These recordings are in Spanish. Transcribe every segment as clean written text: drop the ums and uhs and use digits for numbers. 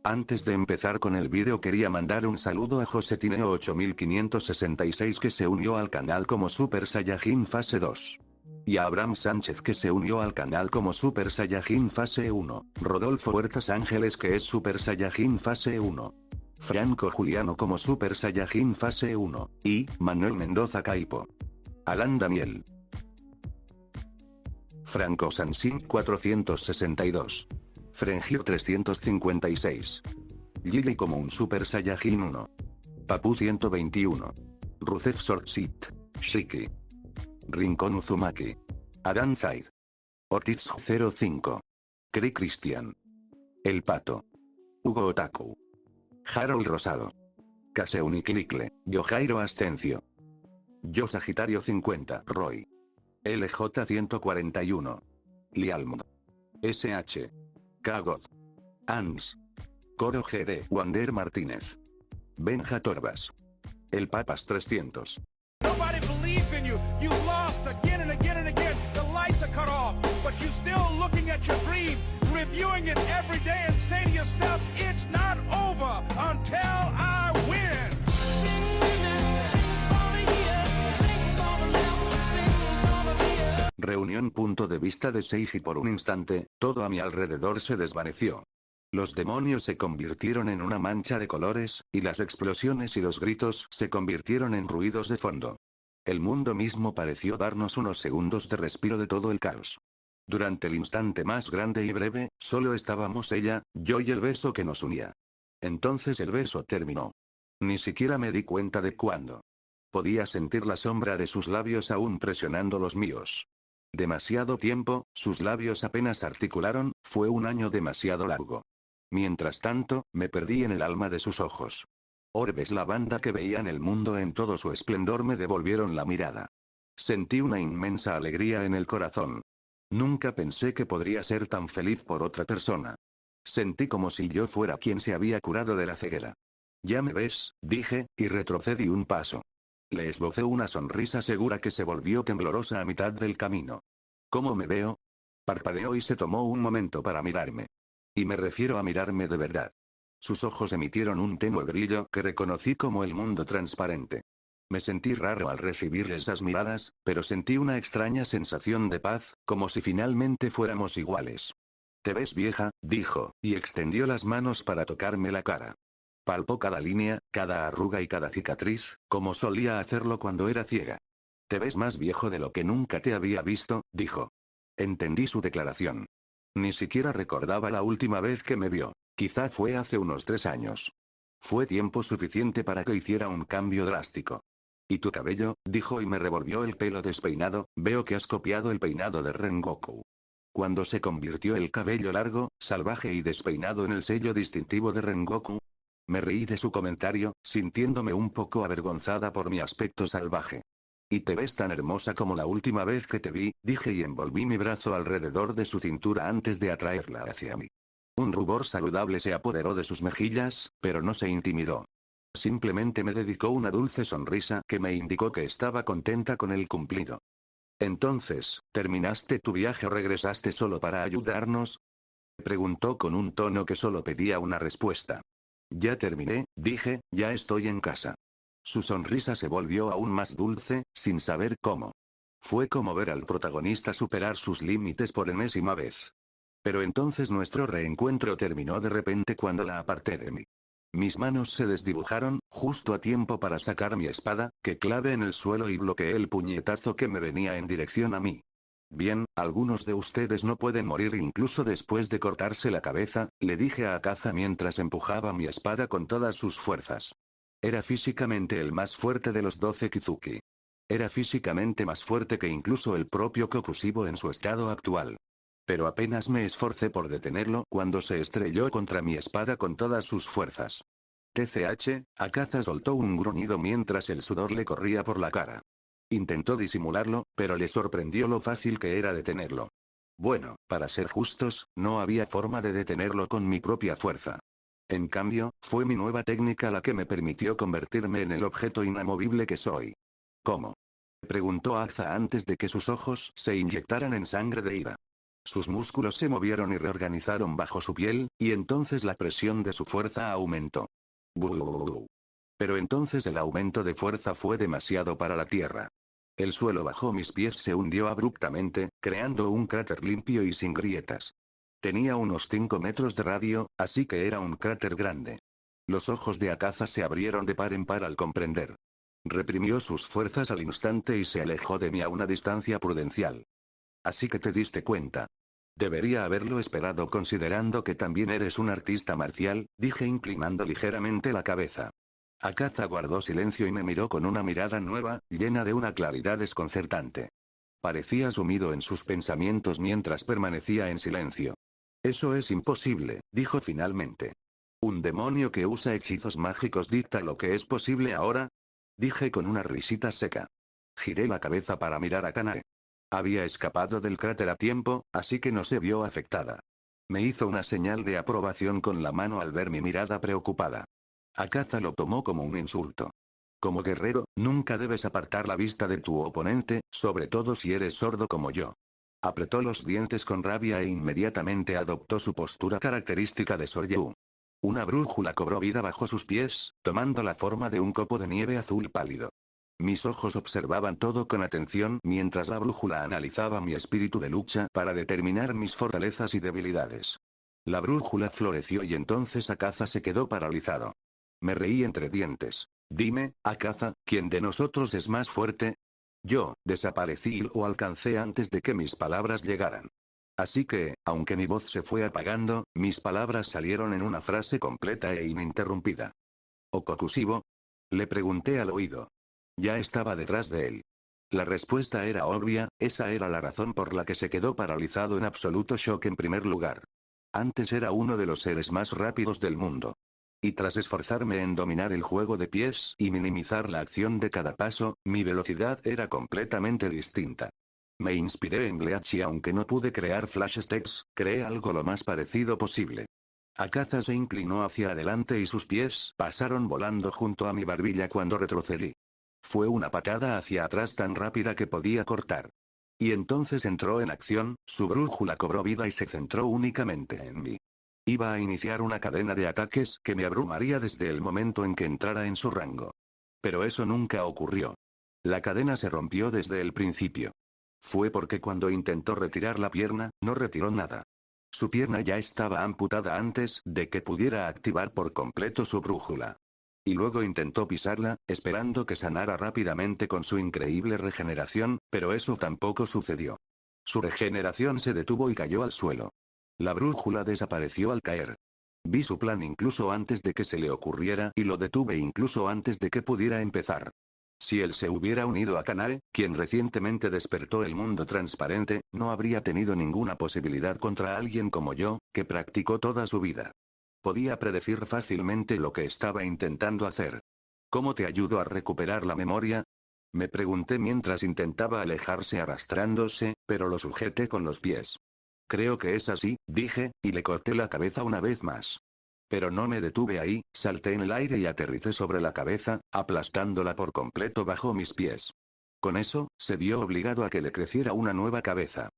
Antes de empezar con el vídeo quería mandar un saludo a Josetineo 8566 que se unió al canal como Super Saiyajin Fase 2. Y a Abraham Sánchez que se unió al canal como Super Saiyajin Fase 1, Rodolfo Huertas Ángeles que es Super Saiyajin Fase 1. Franco Juliano como Super Saiyajin Fase 1, y Manuel Mendoza Caipo. Alan Daniel. Franco Sansin 462. Frengio 356. Lily como un Super Saiyajin 1. Papu 121. Rusev Sortsit. Shiki. Rincón Uzumaki. Adan Zaid. Ortiz 05. Cri Cristian. El Pato. Hugo Otaku. Harold Rosado. Caseuniclicle, Yo Jairo Ascencio. Yo Sagitario 50, Roy. LJ 141. Lialmo. SH. Kagod. Ans. Coro GD. Wander Martínez. Benja Torbas. El Papas 300. Nobody believes in you. You lost again and again and again. The lights are cut off, but you're still looking at your dream, reviewing it every day and saying to yourself, it's not over until I win. Reunión. Punto de vista de Seiji. Por un instante, todo a mi alrededor se desvaneció. Los demonios se convirtieron en una mancha de colores, y las explosiones y los gritos se convirtieron en ruidos de fondo. El mundo mismo pareció darnos unos segundos de respiro de todo el caos. Durante el instante más grande y breve, solo estábamos ella, yo y el beso que nos unía. Entonces el beso terminó. Ni siquiera me di cuenta de cuándo. Podía sentir la sombra de sus labios aún presionando los míos. Demasiado tiempo, sus labios apenas articularon, fue un año demasiado largo. Mientras tanto, me perdí en el alma de sus ojos. Orbes lavanda que veían el mundo en todo su esplendor me devolvieron la mirada. Sentí una inmensa alegría en el corazón. Nunca pensé que podría ser tan feliz por otra persona. Sentí como si yo fuera quien se había curado de la ceguera. Ya me ves, dije, y retrocedí un paso. Le esbocé una sonrisa segura que se volvió temblorosa a mitad del camino. ¿Cómo me veo? Parpadeó y se tomó un momento para mirarme. Y me refiero a mirarme de verdad. Sus ojos emitieron un tenue brillo que reconocí como el mundo transparente. Me sentí raro al recibir esas miradas, pero sentí una extraña sensación de paz, como si finalmente fuéramos iguales. «Te ves vieja», dijo, y extendió las manos para tocarme la cara. Palpó cada línea, cada arruga y cada cicatriz, como solía hacerlo cuando era ciega. «Te ves más viejo de lo que nunca te había visto», dijo. Entendí su declaración. Ni siquiera recordaba la última vez que me vio. Quizá fue hace unos 3 años. Fue tiempo suficiente para que hiciera un cambio drástico. «¿Y tu cabello?», dijo y me revolvió el pelo despeinado. «Veo que has copiado el peinado de Rengoku». Cuando se convirtió el cabello largo, salvaje y despeinado en el sello distintivo de Rengoku. Me reí de su comentario, sintiéndome un poco avergonzada por mi aspecto salvaje. «Y te ves tan hermosa como la última vez que te vi», dije y envolví mi brazo alrededor de su cintura antes de atraerla hacia mí. Un rubor saludable se apoderó de sus mejillas, pero no se intimidó. Simplemente me dedicó una dulce sonrisa que me indicó que estaba contenta con el cumplido. «Entonces, ¿terminaste tu viaje o regresaste solo para ayudarnos?», preguntó con un tono que solo pedía una respuesta. «Ya terminé», dije, «ya estoy en casa». Su sonrisa se volvió aún más dulce, sin saber cómo. Fue como ver al protagonista superar sus límites por enésima vez. Pero entonces nuestro reencuentro terminó de repente cuando la aparté de mí. Mis manos se desdibujaron, justo a tiempo para sacar mi espada, que clavé en el suelo y bloqueé el puñetazo que me venía en dirección a mí. «Bien, algunos de ustedes no pueden morir incluso después de cortarse la cabeza», le dije a Akaza mientras empujaba mi espada con todas sus fuerzas. Era físicamente el más fuerte de los 12 Kizuki. Era físicamente más fuerte que incluso el propio Kokushibo en su estado actual. Pero apenas me esforcé por detenerlo cuando se estrelló contra mi espada con todas sus fuerzas. TCH, Akaza soltó un gruñido mientras el sudor le corría por la cara. Intentó disimularlo, pero le sorprendió lo fácil que era detenerlo. Bueno, para ser justos, no había forma de detenerlo con mi propia fuerza. En cambio, fue mi nueva técnica la que me permitió convertirme en el objeto inamovible que soy. «¿Cómo?», preguntó Akaza antes de que sus ojos se inyectaran en sangre de ira. Sus músculos se movieron y reorganizaron bajo su piel, y entonces la presión de su fuerza aumentó. ¡Buu! Pero entonces el aumento de fuerza fue demasiado para la Tierra. El suelo bajo mis pies se hundió abruptamente, creando un cráter limpio y sin grietas. Tenía unos 5 metros de radio, así que era un cráter grande. Los ojos de Akaza se abrieron de par en par al comprender. Reprimió sus fuerzas al instante y se alejó de mí a una distancia prudencial. Así que te diste cuenta. Debería haberlo esperado considerando que también eres un artista marcial, dije inclinando ligeramente la cabeza. Akaza guardó silencio y me miró con una mirada nueva, llena de una claridad desconcertante. Parecía sumido en sus pensamientos mientras permanecía en silencio. Eso es imposible, dijo finalmente. ¿Un demonio que usa hechizos mágicos dicta lo que es posible ahora? Dije con una risita seca. Giré la cabeza para mirar a Kanae. Había escapado del cráter a tiempo, así que no se vio afectada. Me hizo una señal de aprobación con la mano al ver mi mirada preocupada. Akaza lo tomó como un insulto. Como guerrero, nunca debes apartar la vista de tu oponente, sobre todo si eres sordo como yo. Apretó los dientes con rabia e inmediatamente adoptó su postura característica de Soryu. Una brújula cobró vida bajo sus pies, tomando la forma de un copo de nieve azul pálido. Mis ojos observaban todo con atención mientras la brújula analizaba mi espíritu de lucha para determinar mis fortalezas y debilidades. La brújula floreció y entonces Akaza se quedó paralizado. Me reí entre dientes. Dime, Akaza, ¿quién de nosotros es más fuerte? Yo, desaparecí y lo alcancé antes de que mis palabras llegaran. Así que, aunque mi voz se fue apagando, mis palabras salieron en una frase completa e ininterrumpida. ¿Okokusibo? Le pregunté al oído. Ya estaba detrás de él. La respuesta era obvia, esa era la razón por la que se quedó paralizado en absoluto shock en primer lugar. Antes era uno de los seres más rápidos del mundo. Y tras esforzarme en dominar el juego de pies y minimizar la acción de cada paso, mi velocidad era completamente distinta. Me inspiré en Bleach y aunque no pude crear flash stacks, creé algo lo más parecido posible. Akaza se inclinó hacia adelante y sus pies pasaron volando junto a mi barbilla cuando retrocedí. Fue una patada hacia atrás tan rápida que podía cortar. Y entonces entró en acción, su brújula cobró vida y se centró únicamente en mí. Iba a iniciar una cadena de ataques que me abrumaría desde el momento en que entrara en su rango. Pero eso nunca ocurrió. La cadena se rompió desde el principio. Fue porque cuando intentó retirar la pierna, no retiró nada. Su pierna ya estaba amputada antes de que pudiera activar por completo su brújula. Y luego intentó pisarla, esperando que sanara rápidamente con su increíble regeneración, pero eso tampoco sucedió. Su regeneración se detuvo y cayó al suelo. La brújula desapareció al caer. Vi su plan incluso antes de que se le ocurriera y lo detuve incluso antes de que pudiera empezar. Si él se hubiera unido a Kanae, quien recientemente despertó el mundo transparente, no habría tenido ninguna posibilidad contra alguien como yo, que practicó toda su vida. Podía predecir fácilmente lo que estaba intentando hacer. ¿Cómo te ayudo a recuperar la memoria? Me pregunté mientras intentaba alejarse arrastrándose, pero lo sujeté con los pies. Creo que es así, dije, y le corté la cabeza una vez más. Pero no me detuve ahí, salté en el aire y aterricé sobre la cabeza, aplastándola por completo bajo mis pies. Con eso, se vio obligado a que le creciera una nueva cabeza.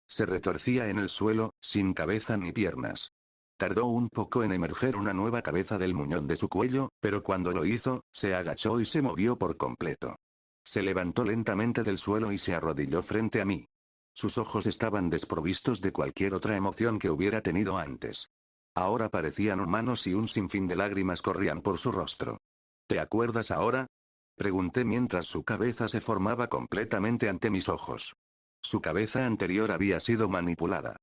Se retorcía en el suelo, sin cabeza ni piernas. Tardó un poco en emerger una nueva cabeza del muñón de su cuello, pero cuando lo hizo, se agachó y se movió por completo. Se levantó lentamente del suelo y se arrodilló frente a mí. Sus ojos estaban desprovistos de cualquier otra emoción que hubiera tenido antes. Ahora parecían humanos y un sinfín de lágrimas corrían por su rostro. ¿Te acuerdas ahora? Pregunté mientras su cabeza se formaba completamente ante mis ojos. Su cabeza anterior había sido manipulada.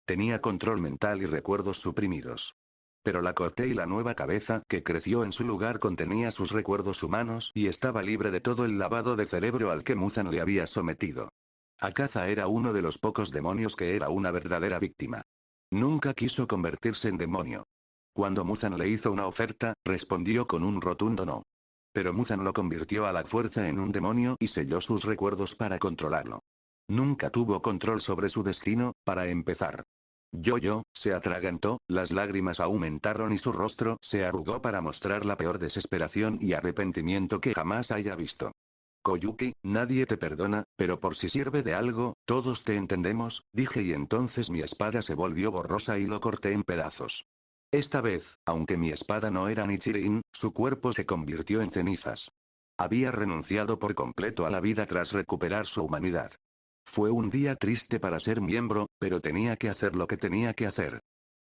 Tenía control mental y recuerdos suprimidos. Pero la corté y la nueva cabeza que creció en su lugar contenía sus recuerdos humanos y estaba libre de todo el lavado de cerebro al que Muzan le había sometido. Akaza era uno de los pocos demonios que era una verdadera víctima. Nunca quiso convertirse en demonio. Cuando Muzan le hizo una oferta, respondió con un rotundo no. Pero Muzan lo convirtió a la fuerza en un demonio y selló sus recuerdos para controlarlo. Nunca tuvo control sobre su destino, para empezar. Yo, se atragantó, las lágrimas aumentaron y su rostro se arrugó para mostrar la peor desesperación y arrepentimiento que jamás haya visto. Koyuki, nadie te perdona, pero por si sirve de algo, todos te entendemos, dije y entonces mi espada se volvió borrosa y lo corté en pedazos. Esta vez, aunque mi espada no era Nichirin, su cuerpo se convirtió en cenizas. Había renunciado por completo a la vida tras recuperar su humanidad. Fue un día triste para ser miembro, pero tenía que hacer lo que tenía que hacer.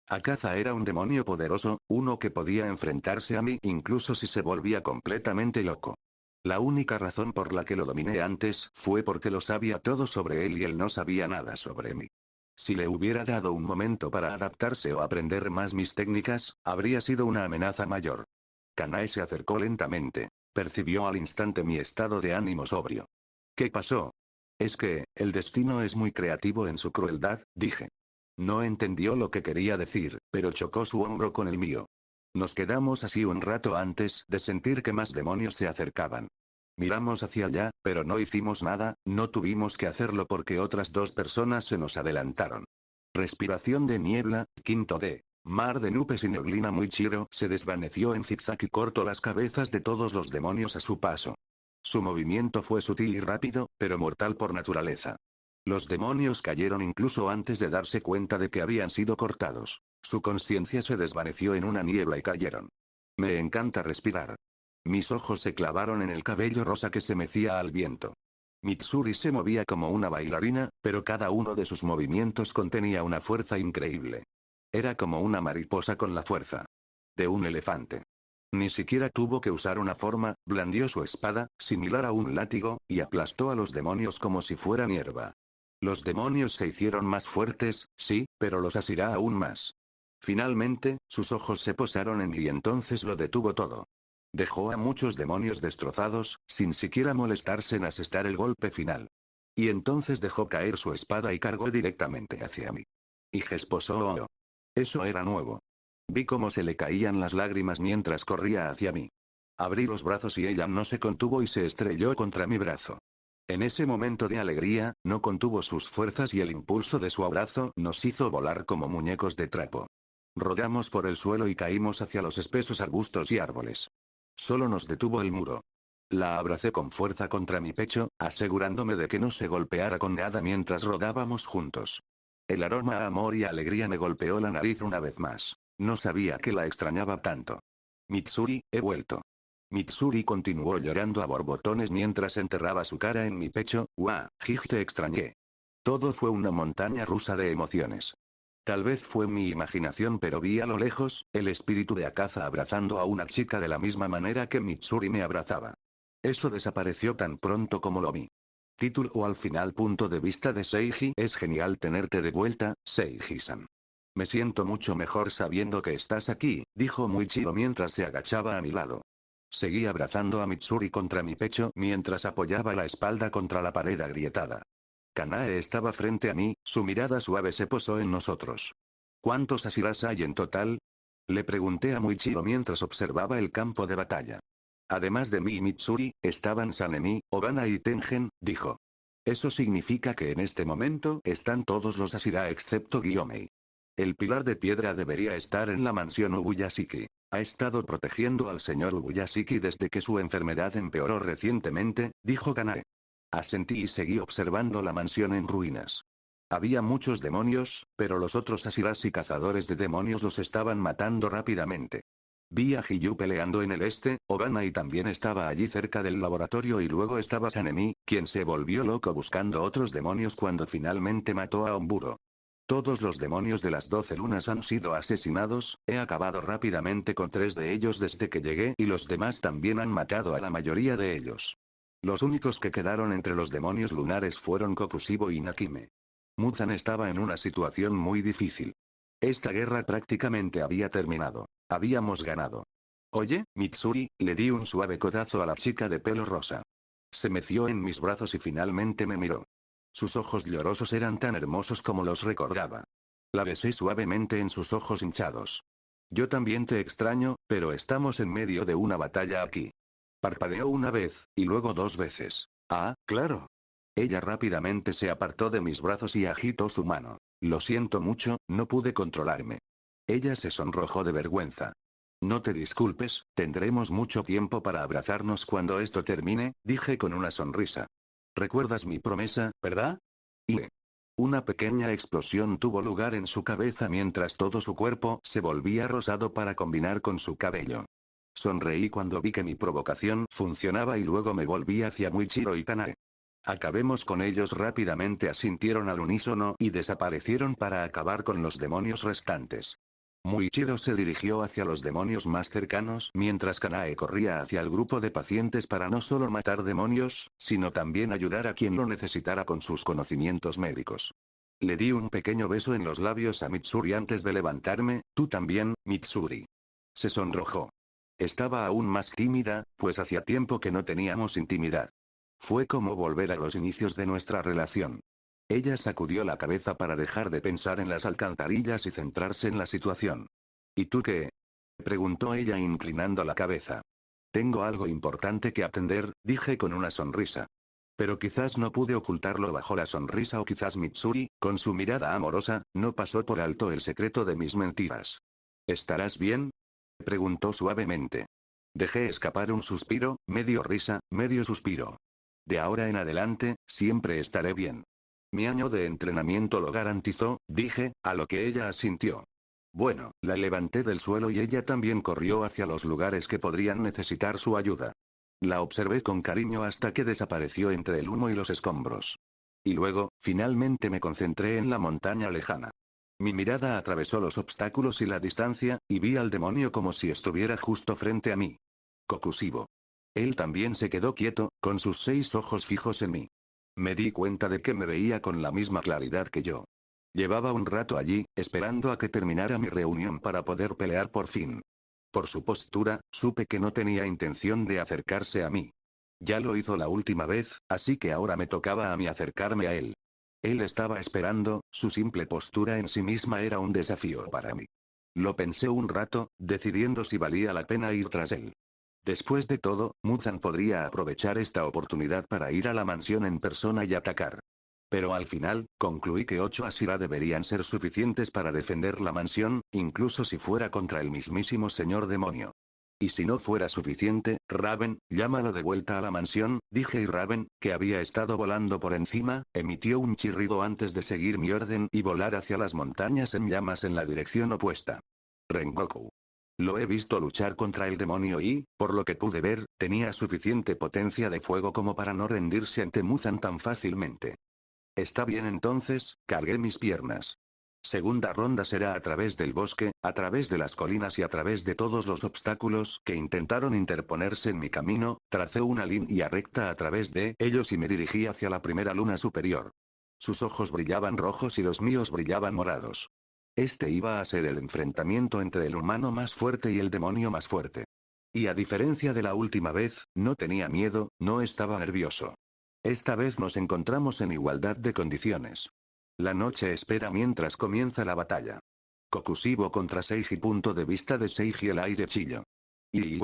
Akaza era un demonio poderoso, uno que podía enfrentarse a mí incluso si se volvía completamente loco. La única razón por la que lo dominé antes fue porque lo sabía todo sobre él y él no sabía nada sobre mí. Si le hubiera dado un momento para adaptarse o aprender más mis técnicas, habría sido una amenaza mayor. Kanae se acercó lentamente. Percibió al instante mi estado de ánimo sobrio. ¿Qué pasó? Es que, el destino es muy creativo en su crueldad, dije. No entendió lo que quería decir, pero chocó su hombro con el mío. Nos quedamos así un rato antes de sentir que más demonios se acercaban. Miramos hacia allá, pero no hicimos nada, no tuvimos que hacerlo porque otras dos personas se nos adelantaron. Respiración de niebla, quinto D. Mar de nubes y neblina muy chiro se desvaneció en zigzag y cortó las cabezas de todos los demonios a su paso. Su movimiento fue sutil y rápido, pero mortal por naturaleza. Los demonios cayeron incluso antes de darse cuenta de que habían sido cortados. Su conciencia se desvaneció en una niebla y cayeron. Me encanta respirar. Mis ojos se clavaron en el cabello rosa que se mecía al viento. Mitsuri se movía como una bailarina, pero cada uno de sus movimientos contenía una fuerza increíble. Era como una mariposa con la fuerza de un elefante. Ni siquiera tuvo que usar una forma, blandió su espada, similar a un látigo, y aplastó a los demonios como si fueran hierba. Los demonios se hicieron más fuertes, sí, pero los asirá aún más. Finalmente, sus ojos se posaron en mí y entonces lo detuvo todo. Dejó a muchos demonios destrozados, sin siquiera molestarse en asestar el golpe final. Y entonces dejó caer su espada y cargó directamente hacia mí. Y gesposó. Eso era nuevo. Vi cómo se le caían las lágrimas mientras corría hacia mí. Abrí los brazos y ella no se contuvo y se estrelló contra mi brazo. En ese momento de alegría, no contuvo sus fuerzas y el impulso de su abrazo nos hizo volar como muñecos de trapo. Rodamos por el suelo y caímos hacia los espesos arbustos y árboles. Solo nos detuvo el muro. La abracé con fuerza contra mi pecho, asegurándome de que no se golpeara con nada mientras rodábamos juntos. El aroma a amor y alegría me golpeó la nariz una vez más. No sabía que la extrañaba tanto. Mitsuri, he vuelto. Mitsuri continuó llorando a borbotones mientras enterraba su cara en mi pecho. Te extrañé. Todo fue una montaña rusa de emociones. Tal vez fue mi imaginación, pero vi a lo lejos, el espíritu de Akaza abrazando a una chica de la misma manera que Mitsuri me abrazaba. Eso desapareció tan pronto como lo vi. Título o al final. Punto de vista de Seiji. Es genial tenerte de vuelta, Seiji-san. Me siento mucho mejor sabiendo que estás aquí, dijo Muichiro mientras se agachaba a mi lado. Seguí abrazando a Mitsuri contra mi pecho mientras apoyaba la espalda contra la pared agrietada. Kanae estaba frente a mí, su mirada suave se posó en nosotros. ¿Cuántos Ashiras hay en total? Le pregunté a Muichiro mientras observaba el campo de batalla. Además de mí y Mitsuri, estaban Sanemi, Obana y Tengen, dijo. Eso significa que en este momento están todos los Ashira excepto Gyomei. El pilar de piedra debería estar en la mansión Ubuyashiki. Ha estado protegiendo al señor Ubuyashiki desde que su enfermedad empeoró recientemente, dijo Kanae. Asentí y seguí observando la mansión en ruinas. Había muchos demonios, pero los otros Ashiras y cazadores de demonios los estaban matando rápidamente. Vi a Hiyu peleando en el este, Obana y también estaba allí cerca del laboratorio y luego estaba Sanemi, quien se volvió loco buscando otros demonios cuando finalmente mató a Omburo. Todos los demonios de las 12 lunas han sido asesinados, he acabado rápidamente con 3 de ellos desde que llegué y los demás también han matado a la mayoría de ellos. Los únicos que quedaron entre los demonios lunares fueron Kokushibo y Nakime. Muzan estaba en una situación muy difícil. Esta guerra prácticamente había terminado. Habíamos ganado. Oye, Mitsuri, le di un suave codazo a la chica de pelo rosa. Se meció en mis brazos y finalmente me miró. Sus ojos llorosos eran tan hermosos como los recordaba. La besé suavemente en sus ojos hinchados. Yo también te extraño, pero estamos en medio de una batalla aquí. Parpadeó una vez, y luego 2 veces. Ah, claro. Ella rápidamente se apartó de mis brazos y agitó su mano. Lo siento mucho, no pude controlarme. Ella se sonrojó de vergüenza. No te disculpes, tendremos mucho tiempo para abrazarnos cuando esto termine, dije con una sonrisa. ¿Recuerdas mi promesa, verdad? Y una pequeña explosión tuvo lugar en su cabeza mientras todo su cuerpo se volvía rosado para combinar con su cabello. Sonreí cuando vi que mi provocación funcionaba y luego me volví hacia Muichiro y Kanae. Acabemos con ellos rápidamente, asintieron al unísono y desaparecieron para acabar con los demonios restantes. Muichiro se dirigió hacia los demonios más cercanos mientras Kanae corría hacia el grupo de pacientes para no solo matar demonios, sino también ayudar a quien lo necesitara con sus conocimientos médicos. Le di un pequeño beso en los labios a Mitsuri antes de levantarme. Tú también, Mitsuri. Se sonrojó. Estaba aún más tímida, pues hacía tiempo que no teníamos intimidad. Fue como volver a los inicios de nuestra relación. Ella sacudió la cabeza para dejar de pensar en las alcantarillas y centrarse en la situación. ¿Y tú qué? Preguntó ella inclinando la cabeza. Tengo algo importante que atender, dije con una sonrisa. Pero quizás no pude ocultarlo bajo la sonrisa o quizás Mitsuri, con su mirada amorosa, no pasó por alto el secreto de mis mentiras. ¿Estarás bien? Preguntó suavemente. Dejé escapar un suspiro, medio risa, medio suspiro. De ahora en adelante, siempre estaré bien. Mi año de entrenamiento lo garantizó, dije, a lo que ella asintió. Bueno, la levanté del suelo y ella también corrió hacia los lugares que podrían necesitar su ayuda. La observé con cariño hasta que desapareció entre el humo y los escombros. Y luego, finalmente me concentré en la montaña lejana. Mi mirada atravesó los obstáculos y la distancia, y vi al demonio como si estuviera justo frente a mí. Kokushibo. Él también se quedó quieto, con sus 6 ojos fijos en mí. Me di cuenta de que me veía con la misma claridad que yo. Llevaba un rato allí, esperando a que terminara mi reunión para poder pelear por fin. Por su postura, supe que no tenía intención de acercarse a mí. Ya lo hizo la última vez, así que ahora me tocaba a mí acercarme a él. Él estaba esperando, su simple postura en sí misma era un desafío para mí. Lo pensé un rato, decidiendo si valía la pena ir tras él. Después de todo, Muzan podría aprovechar esta oportunidad para ir a la mansión en persona y atacar. Pero al final, concluí que 8 Ashira deberían ser suficientes para defender la mansión, incluso si fuera contra el mismísimo señor demonio. Y si no fuera suficiente, Raven, llámalo de vuelta a la mansión, dije y Raven, que había estado volando por encima, emitió un chirrido antes de seguir mi orden y volar hacia las montañas en llamas en la dirección opuesta. Rengoku. Lo he visto luchar contra el demonio y, por lo que pude ver, tenía suficiente potencia de fuego como para no rendirse ante Muzan tan fácilmente. Está bien entonces, cargué mis piernas. Segunda ronda será a través del bosque, a través de las colinas y a través de todos los obstáculos que intentaron interponerse en mi camino, tracé una línea recta a través de ellos y me dirigí hacia la primera luna superior. Sus ojos brillaban rojos y los míos brillaban morados. Este iba a ser el enfrentamiento entre el humano más fuerte y el demonio más fuerte. Y a diferencia de la última vez, no tenía miedo, no estaba nervioso. Esta vez nos encontramos en igualdad de condiciones. La noche espera mientras comienza la batalla. Kokushibo contra Seiji. Punto de vista de Seiji. El aire chilló. Y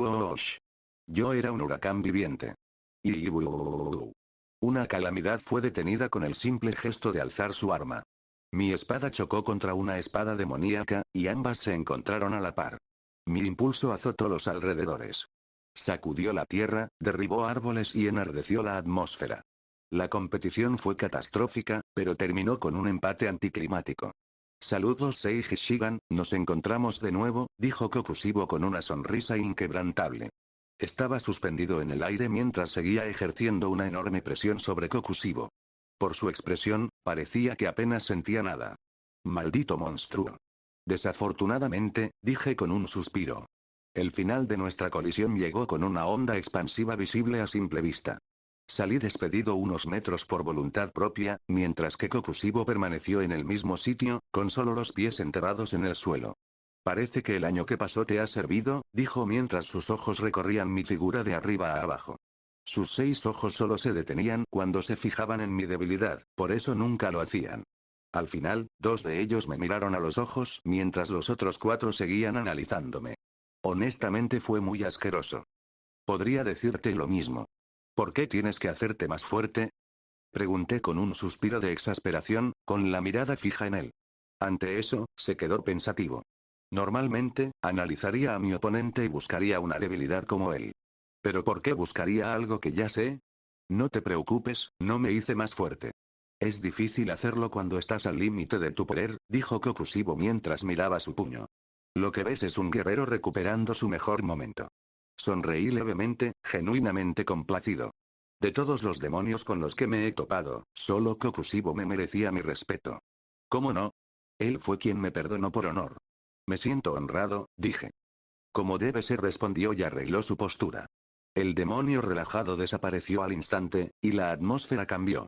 yo era un huracán viviente. Y una calamidad fue detenida con el simple gesto de alzar su arma. Mi espada chocó contra una espada demoníaca, y ambas se encontraron a la par. Mi impulso azotó los alrededores. Sacudió la tierra, derribó árboles y enardeció la atmósfera. La competición fue catastrófica, pero terminó con un empate anticlimático. Saludos Seiji Shigan, nos encontramos de nuevo, dijo Kokushibo con una sonrisa inquebrantable. Estaba suspendido en el aire mientras seguía ejerciendo una enorme presión sobre Kokushibo. Por su expresión, parecía que apenas sentía nada. Maldito monstruo. Desafortunadamente, dije con un suspiro. El final de nuestra colisión llegó con una onda expansiva visible a simple vista. Salí despedido unos metros por voluntad propia, mientras que Kokushibo permaneció en el mismo sitio, con solo los pies enterrados en el suelo. Parece que el año que pasó te ha servido, dijo mientras sus ojos recorrían mi figura de arriba a abajo. Sus 6 ojos solo se detenían cuando se fijaban en mi debilidad, por eso nunca lo hacían. Al final, 2 de ellos me miraron a los ojos mientras los otros 4 seguían analizándome. Honestamente fue muy asqueroso. Podría decirte lo mismo. ¿Por qué tienes que hacerte más fuerte? Pregunté con un suspiro de exasperación, con la mirada fija en él. Ante eso, se quedó pensativo. Normalmente, analizaría a mi oponente y buscaría una debilidad como él. ¿Pero por qué buscaría algo que ya sé? No te preocupes, no me hice más fuerte. Es difícil hacerlo cuando estás al límite de tu poder, dijo Kokushibo mientras miraba su puño. Lo que ves es un guerrero recuperando su mejor momento. Sonreí levemente, genuinamente complacido. De todos los demonios con los que me he topado, solo Kokushibo me merecía mi respeto. ¿Cómo no? Él fue quien me perdonó por honor. Me siento honrado, dije. Como debe ser, respondió y arregló su postura. El demonio relajado desapareció al instante, y la atmósfera cambió.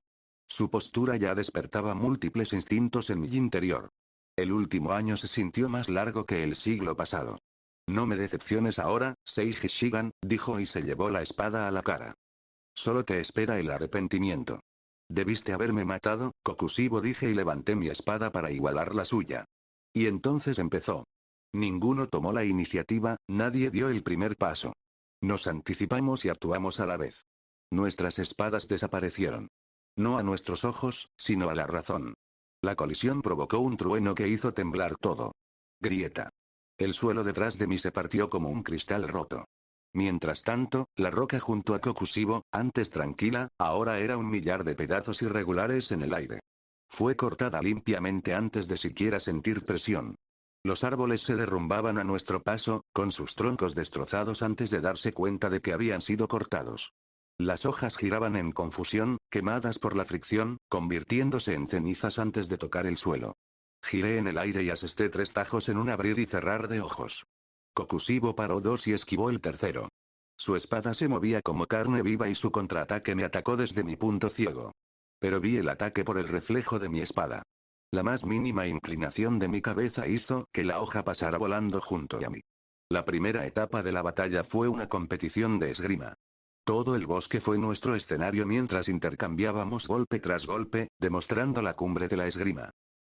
Su postura ya despertaba múltiples instintos en mi interior. El último año se sintió más largo que el siglo pasado. No me decepciones ahora, Seiji Shigan, dijo y se llevó la espada a la cara. Solo te espera el arrepentimiento. Debiste haberme matado, Kokushibo, dije y levanté mi espada para igualar la suya. Y entonces empezó. Ninguno tomó la iniciativa, nadie dio el primer paso. Nos anticipamos y actuamos a la vez. Nuestras espadas desaparecieron. No a nuestros ojos, sino a la razón. La colisión provocó un trueno que hizo temblar todo. Grieta. El suelo detrás de mí se partió como un cristal roto. Mientras tanto, la roca junto a Kokushibo, antes tranquila, ahora era un millar de pedazos irregulares en el aire. Fue cortada limpiamente antes de siquiera sentir presión. Los árboles se derrumbaban a nuestro paso, con sus troncos destrozados antes de darse cuenta de que habían sido cortados. Las hojas giraban en confusión, quemadas por la fricción, convirtiéndose en cenizas antes de tocar el suelo. Giré en el aire y asesté 3 tajos en un abrir y cerrar de ojos. Kokushibo paró 2 y esquivó el tercero. Su espada se movía como carne viva y su contraataque me atacó desde mi punto ciego. Pero vi el ataque por el reflejo de mi espada. La más mínima inclinación de mi cabeza hizo que la hoja pasara volando junto a mí. La primera etapa de la batalla fue una competición de esgrima. Todo el bosque fue nuestro escenario mientras intercambiábamos golpe tras golpe, demostrando la cumbre de la esgrima.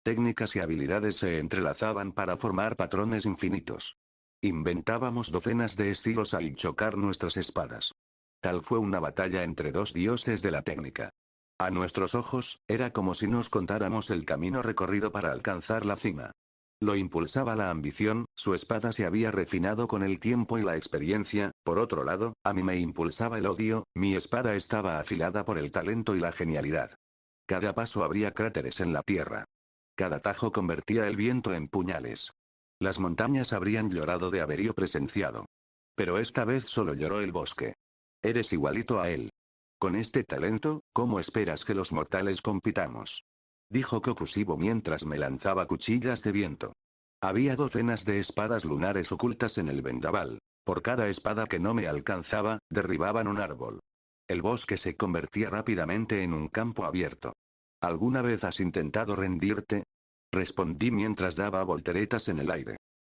Técnicas y habilidades se entrelazaban para formar patrones infinitos. Inventábamos docenas de estilos al chocar nuestras espadas. Tal fue una batalla entre 2 dioses de la técnica. A nuestros ojos, era como si nos contáramos el camino recorrido para alcanzar la cima. Lo impulsaba la ambición, su espada se había refinado con el tiempo y la experiencia, por otro lado, a mí me impulsaba el odio, mi espada estaba afilada por el talento y la genialidad. Cada paso abría cráteres en la tierra. Cada tajo convertía el viento en puñales. Las montañas habrían llorado de haberlo presenciado. Pero esta vez solo lloró el bosque. Eres igualito a él. Con este talento, ¿cómo esperas que los mortales compitamos? Dijo Kokushibo mientras me lanzaba cuchillas de viento. Había docenas de espadas lunares ocultas en el vendaval. Por cada espada que no me alcanzaba, derribaban un árbol. El bosque se convertía rápidamente en un campo abierto. ¿Alguna vez has intentado rendirte? Respondí mientras daba volteretas en el aire.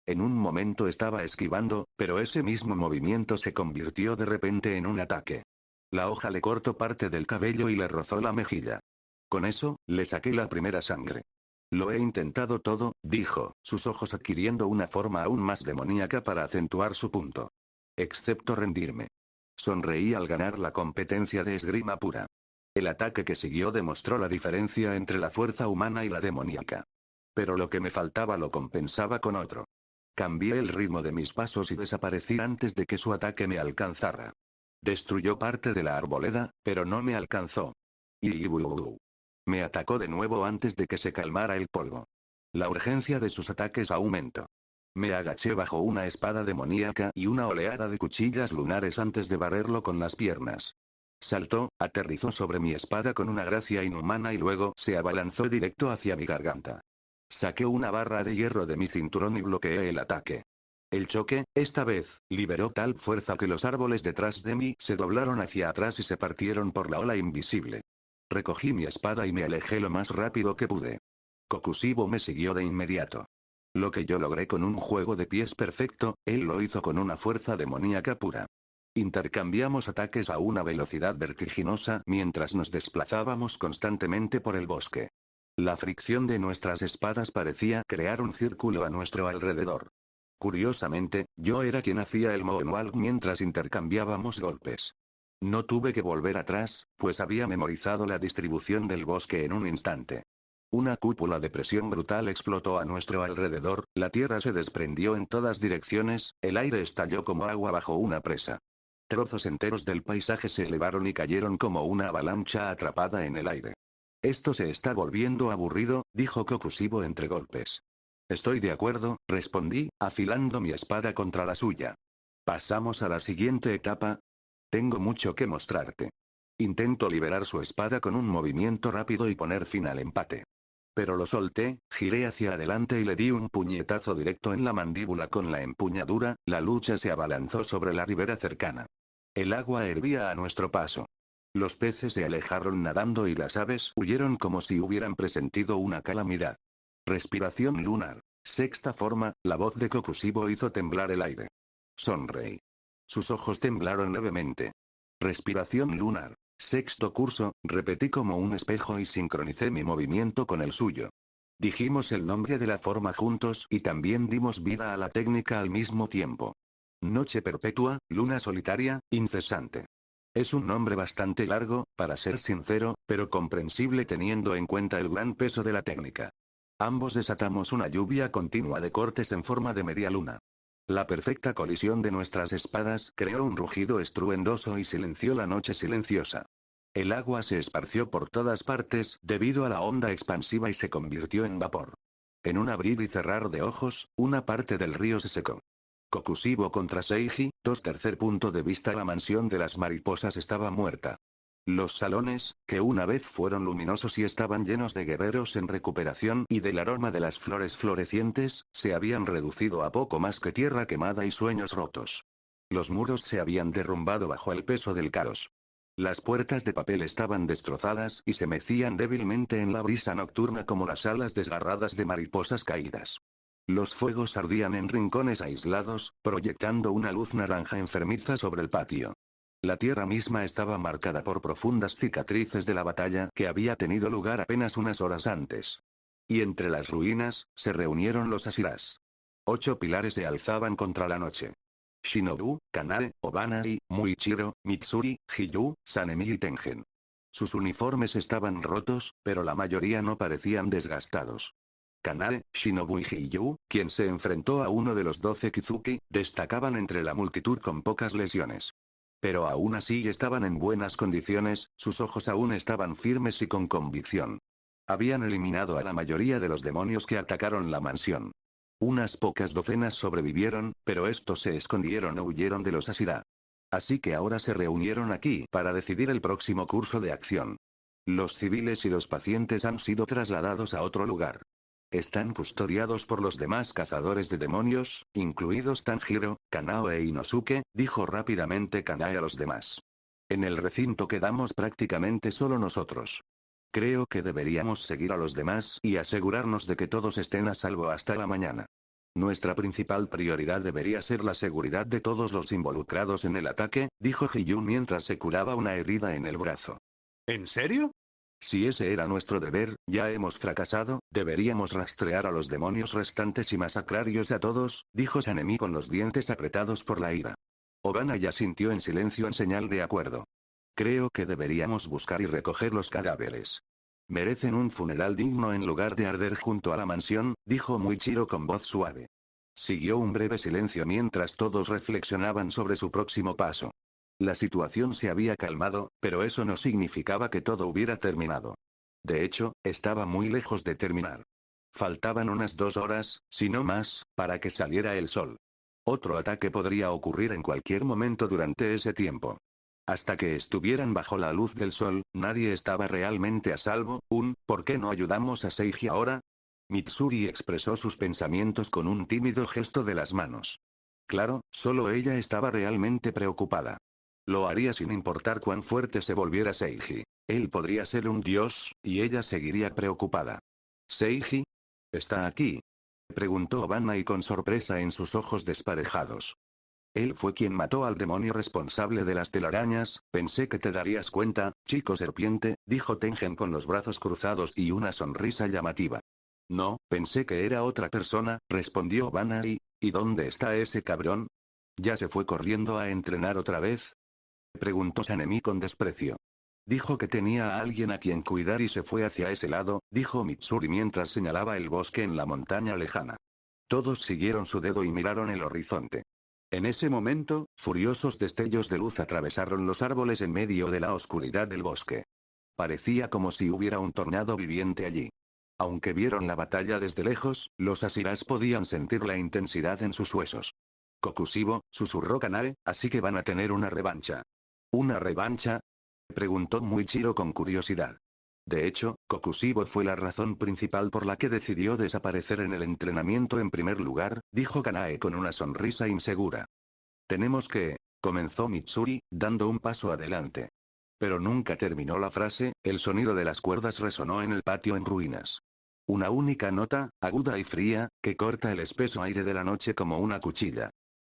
En un momento estaba esquivando, pero ese mismo movimiento se convirtió de repente en un ataque. La hoja le cortó parte del cabello y le rozó la mejilla. Con eso, le saqué la primera sangre. Lo he intentado todo, dijo, sus ojos adquiriendo una forma aún más demoníaca para acentuar su punto. Excepto rendirme. Sonreí al ganar la competencia de esgrima pura. El ataque que siguió demostró la diferencia entre la fuerza humana y la demoníaca. Pero lo que me faltaba lo compensaba con otro. Cambié el ritmo de mis pasos y desaparecí antes de que su ataque me alcanzara. Destruyó parte de la arboleda, pero no me alcanzó. Me atacó de nuevo antes de que se calmara el polvo. La urgencia de sus ataques aumentó. Me agaché bajo una espada demoníaca y una oleada de cuchillas lunares antes de barrerlo con las piernas. Saltó, aterrizó sobre mi espada con una gracia inhumana y luego se abalanzó directo hacia mi garganta. Saqué una barra de hierro de mi cinturón y bloqueé el ataque. El choque, esta vez, liberó tal fuerza que los árboles detrás de mí se doblaron hacia atrás y se partieron por la ola invisible. Recogí mi espada y me alejé lo más rápido que pude. Kokushibo me siguió de inmediato. Lo que yo logré con un juego de pies perfecto, él lo hizo con una fuerza demoníaca pura. Intercambiamos ataques a una velocidad vertiginosa mientras nos desplazábamos constantemente por el bosque. La fricción de nuestras espadas parecía crear un círculo a nuestro alrededor. Curiosamente, yo era quien hacía el moonwalk mientras intercambiábamos golpes. No tuve que volver atrás, pues había memorizado la distribución del bosque en un instante. Una cúpula de presión brutal explotó a nuestro alrededor, la tierra se desprendió en todas direcciones, el aire estalló como agua bajo una presa. Trozos enteros del paisaje se elevaron y cayeron como una avalancha atrapada en el aire. Esto se está volviendo aburrido, dijo Kokushibo entre golpes. Estoy de acuerdo, respondí, afilando mi espada contra la suya. ¿Pasamos a la siguiente etapa? Tengo mucho que mostrarte. Intento liberar su espada con un movimiento rápido y poner fin al empate. Pero lo solté, giré hacia adelante y le di un puñetazo directo en la mandíbula con la empuñadura, la lucha se abalanzó sobre la ribera cercana. El agua hervía a nuestro paso. Los peces se alejaron nadando y las aves huyeron como si hubieran presentido una calamidad. Respiración lunar. Sexta forma, la voz de Kokushibo hizo temblar el aire. Sonreí. Sus ojos temblaron levemente. Respiración lunar. Sexto curso, repetí como un espejo y sincronicé mi movimiento con el suyo. Dijimos el nombre de la forma juntos y también dimos vida a la técnica al mismo tiempo. Noche perpetua, luna solitaria, incesante. Es un nombre bastante largo, para ser sincero, pero comprensible teniendo en cuenta el gran peso de la técnica. Ambos desatamos una lluvia continua de cortes en forma de media luna. La perfecta colisión de nuestras espadas creó un rugido estruendoso y silenció la noche silenciosa. El agua se esparció por todas partes debido a la onda expansiva y se convirtió en vapor. En un abrir y cerrar de ojos, una parte del río se secó. Kokushibo contra Seiji, tercer punto de vista. La mansión de las mariposas estaba muerta. Los salones, que una vez fueron luminosos y estaban llenos de guerreros en recuperación y del aroma de las flores florecientes, se habían reducido a poco más que tierra quemada y sueños rotos. Los muros se habían derrumbado bajo el peso del caos. Las puertas de papel estaban destrozadas y se mecían débilmente en la brisa nocturna como las alas desgarradas de mariposas caídas. Los fuegos ardían en rincones aislados, proyectando una luz naranja enfermiza sobre el patio. La tierra misma estaba marcada por profundas cicatrices de la batalla que había tenido lugar apenas unas horas antes. Y entre las ruinas, se reunieron los Ashiras. 8 pilares se alzaban contra la noche. Shinobu, Kanae, Obanai, Muichiro, Mitsuri, Hiyu, Sanemi y Tengen. Sus uniformes estaban rotos, pero la mayoría no parecían desgastados. Kanae, Shinobu y Hiyu, quien se enfrentó a uno de los 12 Kizuki, destacaban entre la multitud con pocas lesiones. Pero aún así estaban en buenas condiciones, sus ojos aún estaban firmes y con convicción. Habían eliminado a la mayoría de los demonios que atacaron la mansión. Unas pocas docenas sobrevivieron, pero estos se escondieron o huyeron de los Ashira. Así que ahora se reunieron aquí para decidir el próximo curso de acción. Los civiles y los pacientes han sido trasladados a otro lugar. Están custodiados por los demás cazadores de demonios, incluidos Tanjiro, Kanao e Inosuke, dijo rápidamente Kanae a los demás. En el recinto quedamos prácticamente solo nosotros. Creo que deberíamos seguir a los demás y asegurarnos de que todos estén a salvo hasta la mañana. Nuestra principal prioridad debería ser la seguridad de todos los involucrados en el ataque, dijo Hiyu mientras se curaba una herida en el brazo. ¿En serio? Si ese era nuestro deber, ya hemos fracasado, deberíamos rastrear a los demonios restantes y masacrarlos a todos, dijo Sanemi con los dientes apretados por la ira. Obana ya sintió en silencio en señal de acuerdo. Creo que deberíamos buscar y recoger los cadáveres. Merecen un funeral digno en lugar de arder junto a la mansión, dijo Muichiro con voz suave. Siguió un breve silencio mientras todos reflexionaban sobre su próximo paso. La situación se había calmado, pero eso no significaba que todo hubiera terminado. De hecho, estaba muy lejos de terminar. Faltaban unas 2 horas, si no más, para que saliera el sol. Otro ataque podría ocurrir en cualquier momento durante ese tiempo. Hasta que estuvieran bajo la luz del sol, nadie estaba realmente a salvo. ¿Por qué no ayudamos a Seiji ahora? Mitsuri expresó sus pensamientos con un tímido gesto de las manos. Claro, solo ella estaba realmente preocupada. Lo haría sin importar cuán fuerte se volviera Seiji. Él podría ser un dios, y ella seguiría preocupada. ¿Seiji? ¿Está aquí?, preguntó Obanai con sorpresa en sus ojos desparejados. Él fue quien mató al demonio responsable de las telarañas, pensé que te darías cuenta, chico serpiente, dijo Tengen con los brazos cruzados y una sonrisa llamativa. No, pensé que era otra persona, respondió Obanai. ¿Y dónde está ese cabrón? ¿Ya se fue corriendo a entrenar otra vez?, preguntó Sanemi con desprecio. Dijo que tenía a alguien a quien cuidar y se fue hacia ese lado, dijo Mitsuri mientras señalaba el bosque en la montaña lejana. Todos siguieron su dedo y miraron el horizonte. En ese momento, furiosos destellos de luz atravesaron los árboles en medio de la oscuridad del bosque. Parecía como si hubiera un tornado viviente allí. Aunque vieron la batalla desde lejos, los Asiras podían sentir la intensidad en sus huesos. Kokushibo, susurró Kanae, así que van a tener una revancha. ¿Una revancha?, preguntó Muichiro con curiosidad. De hecho, Kokushibo fue la razón principal por la que decidió desaparecer en el entrenamiento en primer lugar, dijo Kanae con una sonrisa insegura. Tenemos que, comenzó Mitsuri, dando un paso adelante. Pero nunca terminó la frase, el sonido de las cuerdas resonó en el patio en ruinas. Una única nota, aguda y fría, que corta el espeso aire de la noche como una cuchilla.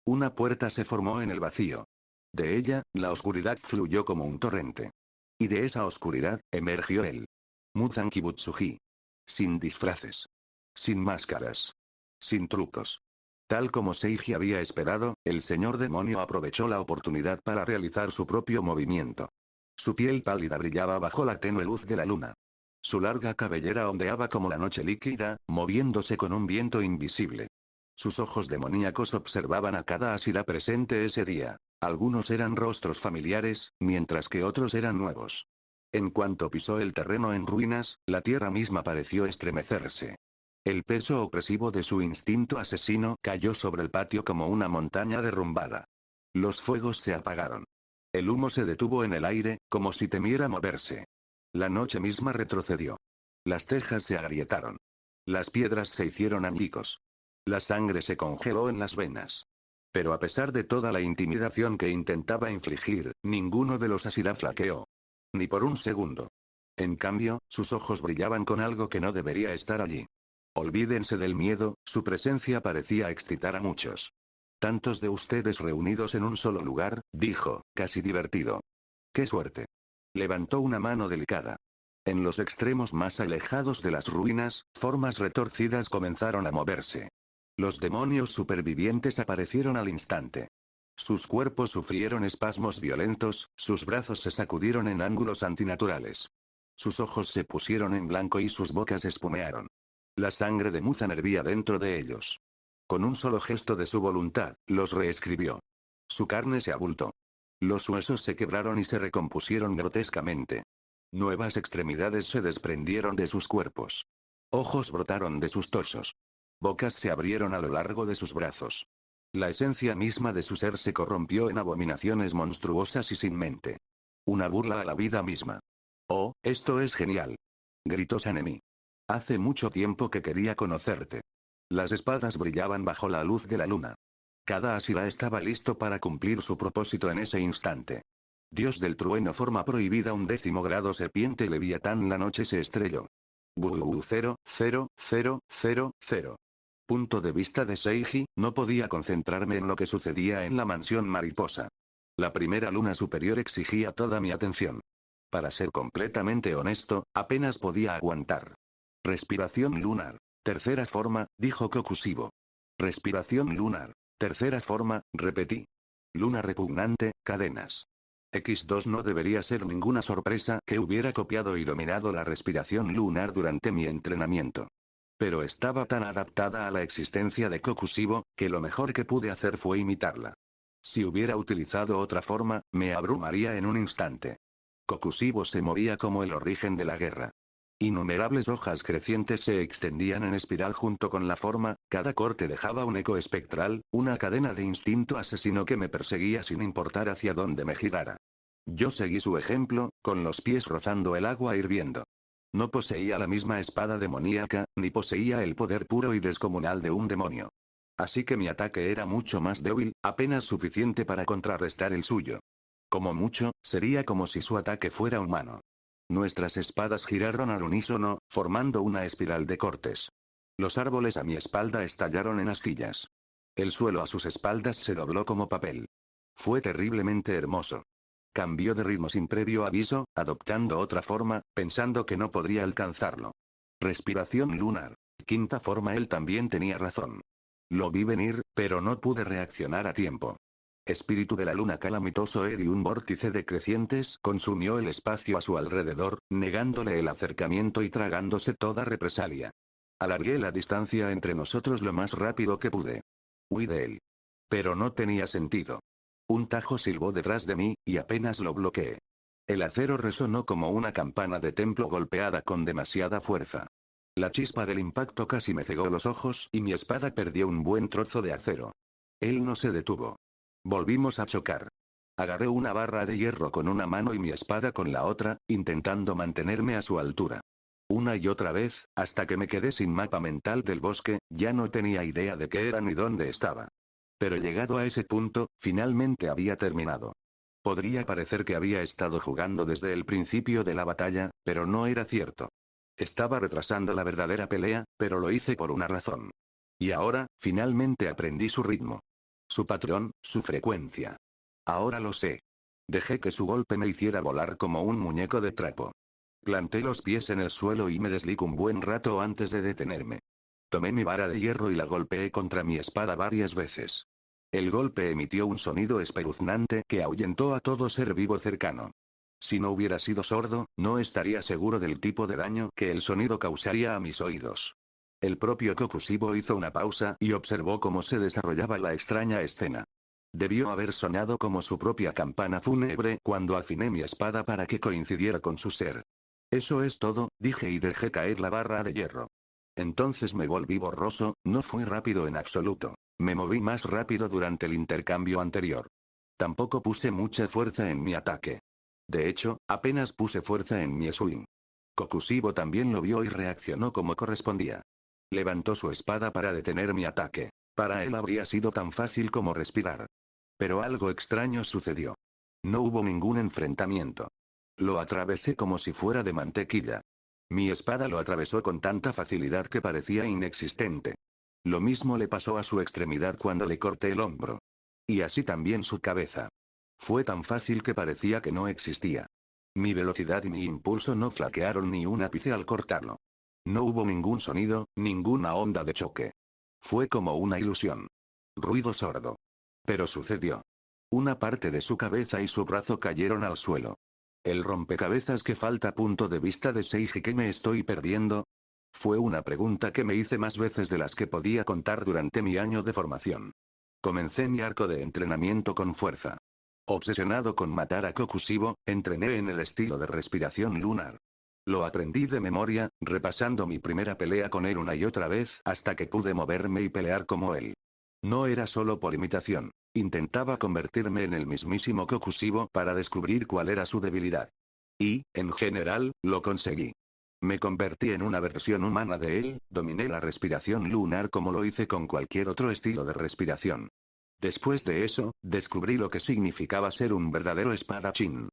Una puerta se formó en el vacío. De ella, la oscuridad fluyó como un torrente. Y de esa oscuridad, emergió él. Muzan Kibutsuji. Sin disfraces. Sin máscaras. Sin trucos. Tal como Seiji había esperado, el señor demonio aprovechó la oportunidad para realizar su propio movimiento. Su piel pálida brillaba bajo la tenue luz de la luna. Su larga cabellera ondeaba como la noche líquida, moviéndose con un viento invisible. Sus ojos demoníacos observaban a cada Asira presente ese día. Algunos eran rostros familiares, mientras que otros eran nuevos. En cuanto pisó el terreno en ruinas, la tierra misma pareció estremecerse. El peso opresivo de su instinto asesino cayó sobre el patio como una montaña derrumbada. Los fuegos se apagaron. El humo se detuvo en el aire, como si temiera moverse. La noche misma retrocedió. Las tejas se agrietaron. Las piedras se hicieron añicos. La sangre se congeló en las venas. Pero a pesar de toda la intimidación que intentaba infligir, ninguno de los Asira flaqueó. Ni por un segundo. En cambio, sus ojos brillaban con algo que no debería estar allí. Olvídense del miedo, su presencia parecía excitar a muchos. Tantos de ustedes reunidos en un solo lugar, dijo, casi divertido. ¡Qué suerte! Levantó una mano delicada. En los extremos más alejados de las ruinas, formas retorcidas comenzaron a moverse. Los demonios supervivientes aparecieron al instante. Sus cuerpos sufrieron espasmos violentos, sus brazos se sacudieron en ángulos antinaturales. Sus ojos se pusieron en blanco y sus bocas espumearon. La sangre de Muzan hervía dentro de ellos. Con un solo gesto de su voluntad, los reescribió. Su carne se abultó. Los huesos se quebraron y se recompusieron grotescamente. Nuevas extremidades se desprendieron de sus cuerpos. Ojos brotaron de sus torsos. Bocas se abrieron a lo largo de sus brazos. La esencia misma de su ser se corrompió en abominaciones monstruosas y sin mente. Una burla a la vida misma. «Oh, esto es genial», gritó Sanemi. «Hace mucho tiempo que quería conocerte». Las espadas brillaban bajo la luz de la luna. Cada Asira estaba listo para cumplir su propósito en ese instante. Dios del trueno forma prohibida 10º grado serpiente leviatán. La noche se estrelló. 0,0,0,0. Punto de vista de Seiji, no podía concentrarme en lo que sucedía en la mansión mariposa. La primera luna superior exigía toda mi atención. Para ser completamente honesto, apenas podía aguantar. Respiración lunar. Tercera forma, dijo Kokushibo. Respiración lunar. Tercera forma, repetí. Luna repugnante, cadenas. X2 no debería ser ninguna sorpresa que hubiera copiado y dominado la respiración lunar durante mi entrenamiento. Pero estaba tan adaptada a la existencia de Kokushibo, que lo mejor que pude hacer fue imitarla. Si hubiera utilizado otra forma, me abrumaría en un instante. Kokushibo se movía como el origen de la guerra. Innumerables hojas crecientes se extendían en espiral junto con la forma, cada corte dejaba un eco espectral, una cadena de instinto asesino que me perseguía sin importar hacia dónde me girara. Yo seguí su ejemplo, con los pies rozando el agua hirviendo. No poseía la misma espada demoníaca, ni poseía el poder puro y descomunal de un demonio. Así que mi ataque era mucho más débil, apenas suficiente para contrarrestar el suyo. Como mucho, sería como si su ataque fuera humano. Nuestras espadas giraron al unísono, formando una espiral de cortes. Los árboles a mi espalda estallaron en astillas. El suelo a sus espaldas se dobló como papel. Fue terriblemente hermoso. Cambió de ritmo sin previo aviso, adoptando otra forma, pensando que no podría alcanzarlo. Respiración lunar. Quinta forma. Él también tenía razón. Lo vi venir, pero no pude reaccionar a tiempo. Espíritu de la luna calamitoso y un vórtice de crecientes consumió el espacio a su alrededor, negándole el acercamiento y tragándose toda represalia. Alargué la distancia entre nosotros lo más rápido que pude. Huí de él. Pero no tenía sentido. Un tajo silbó detrás de mí, y apenas lo bloqueé. El acero resonó como una campana de templo golpeada con demasiada fuerza. La chispa del impacto casi me cegó los ojos y mi espada perdió un buen trozo de acero. Él no se detuvo. Volvimos a chocar. Agarré una barra de hierro con una mano y mi espada con la otra, intentando mantenerme a su altura. Una y otra vez, hasta que me quedé sin mapa mental del bosque, ya no tenía idea de qué era ni dónde estaba. Pero llegado a ese punto, finalmente había terminado. Podría parecer que había estado jugando desde el principio de la batalla, pero no era cierto. Estaba retrasando la verdadera pelea, pero lo hice por una razón. Y ahora, finalmente aprendí su ritmo. Su patrón, su frecuencia. Ahora lo sé. Dejé que su golpe me hiciera volar como un muñeco de trapo. Planté los pies en el suelo y me desligué un buen rato antes de detenerme. Tomé mi vara de hierro y la golpeé contra mi espada varias veces. El golpe emitió un sonido espeluznante que ahuyentó a todo ser vivo cercano. Si no hubiera sido sordo, no estaría seguro del tipo de daño que el sonido causaría a mis oídos. El propio Kokushibo hizo una pausa y observó cómo se desarrollaba la extraña escena. Debió haber sonado como su propia campana fúnebre cuando afiné mi espada para que coincidiera con su ser. Eso es todo, dije y dejé caer la barra de hierro. Entonces me volví borroso, no fui rápido en absoluto. Me moví más rápido durante el intercambio anterior. Tampoco puse mucha fuerza en mi ataque. De hecho, apenas puse fuerza en mi swing. Kokushibo también lo vio y reaccionó como correspondía. Levantó su espada para detener mi ataque. Para él habría sido tan fácil como respirar. Pero algo extraño sucedió. No hubo ningún enfrentamiento. Lo atravesé como si fuera de mantequilla. Mi espada lo atravesó con tanta facilidad que parecía inexistente. Lo mismo le pasó a su extremidad cuando le corté el hombro. Y así también su cabeza. Fue tan fácil que parecía que no existía. Mi velocidad y mi impulso no flaquearon ni un ápice al cortarlo. No hubo ningún sonido, ninguna onda de choque. Fue como una ilusión. Ruido sordo. Pero sucedió. Una parte de su cabeza y su brazo cayeron al suelo. El rompecabezas que falta. Punto de vista de Seiji. ¿Qué me estoy perdiendo? Fue una pregunta que me hice más veces de las que podía contar durante mi año de formación. Comencé mi arco de entrenamiento con fuerza. Obsesionado con matar a Kokushibo, entrené en el estilo de respiración lunar. Lo aprendí de memoria, repasando mi primera pelea con él una y otra vez hasta que pude moverme y pelear como él. No era solo por imitación. Intentaba convertirme en el mismísimo Kokushibo para descubrir cuál era su debilidad. Y, en general, lo conseguí. Me convertí en una versión humana de él, dominé la respiración lunar como lo hice con cualquier otro estilo de respiración. Después de eso, descubrí lo que significaba ser un verdadero espadachín.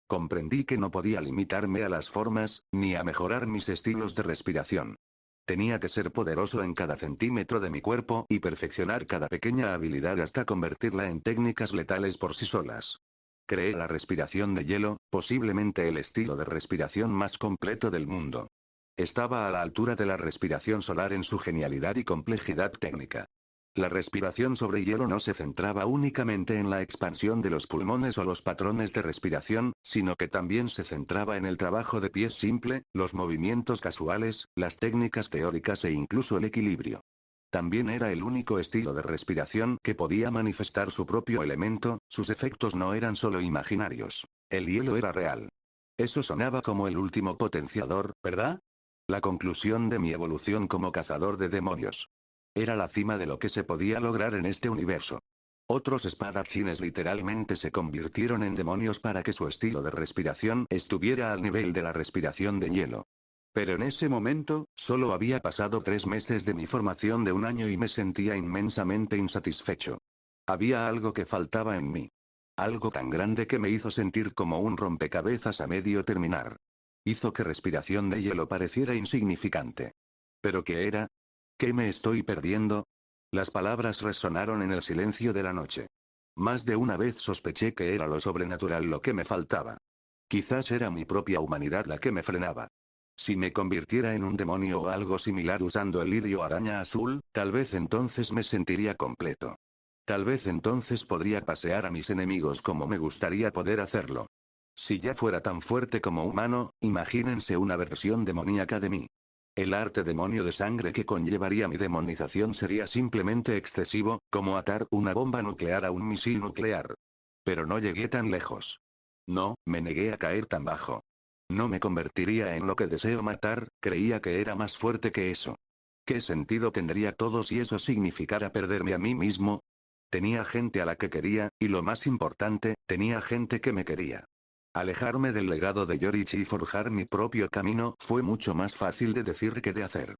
Comprendí que no podía limitarme a las formas, ni a mejorar mis estilos de respiración. Tenía que ser poderoso en cada centímetro de mi cuerpo y perfeccionar cada pequeña habilidad hasta convertirla en técnicas letales por sí solas. Creé la respiración de hielo, posiblemente el estilo de respiración más completo del mundo. Estaba a la altura de la respiración solar en su genialidad y complejidad técnica. La respiración sobre hielo no se centraba únicamente en la expansión de los pulmones o los patrones de respiración, sino que también se centraba en el trabajo de pies simple, los movimientos casuales, las técnicas teóricas e incluso el equilibrio. También era el único estilo de respiración que podía manifestar su propio elemento, sus efectos no eran solo imaginarios. El hielo era real. Eso sonaba como el último potenciador, ¿verdad? La conclusión de mi evolución como cazador de demonios. Era la cima de lo que se podía lograr en este universo. Otros espadachines literalmente se convirtieron en demonios para que su estilo de respiración estuviera al nivel de la respiración de hielo. Pero en ese momento, solo había pasado 3 meses de mi formación de un año y me sentía inmensamente insatisfecho. Había algo que faltaba en mí. Algo tan grande que me hizo sentir como un rompecabezas a medio terminar. Hizo que respiración de hielo pareciera insignificante. ¿Pero qué era? ¿Qué me estoy perdiendo? Las palabras resonaron en el silencio de la noche. Más de una vez sospeché que era lo sobrenatural lo que me faltaba. Quizás era mi propia humanidad la que me frenaba. Si me convirtiera en un demonio o algo similar usando el lirio araña azul, tal vez entonces me sentiría completo. Tal vez entonces podría pasear a mis enemigos como me gustaría poder hacerlo. Si ya fuera tan fuerte como humano, imagínense una versión demoníaca de mí. El arte demonio de sangre que conllevaría mi demonización sería simplemente excesivo, como atar una bomba nuclear a un misil nuclear. Pero no llegué tan lejos. No, me negué a caer tan bajo. No me convertiría en lo que deseo matar, creía que era más fuerte que eso. ¿Qué sentido tendría todo si eso significara perderme a mí mismo? Tenía gente a la que quería, y lo más importante, tenía gente que me quería. Alejarme del legado de Yorichi y forjar mi propio camino fue mucho más fácil de decir que de hacer.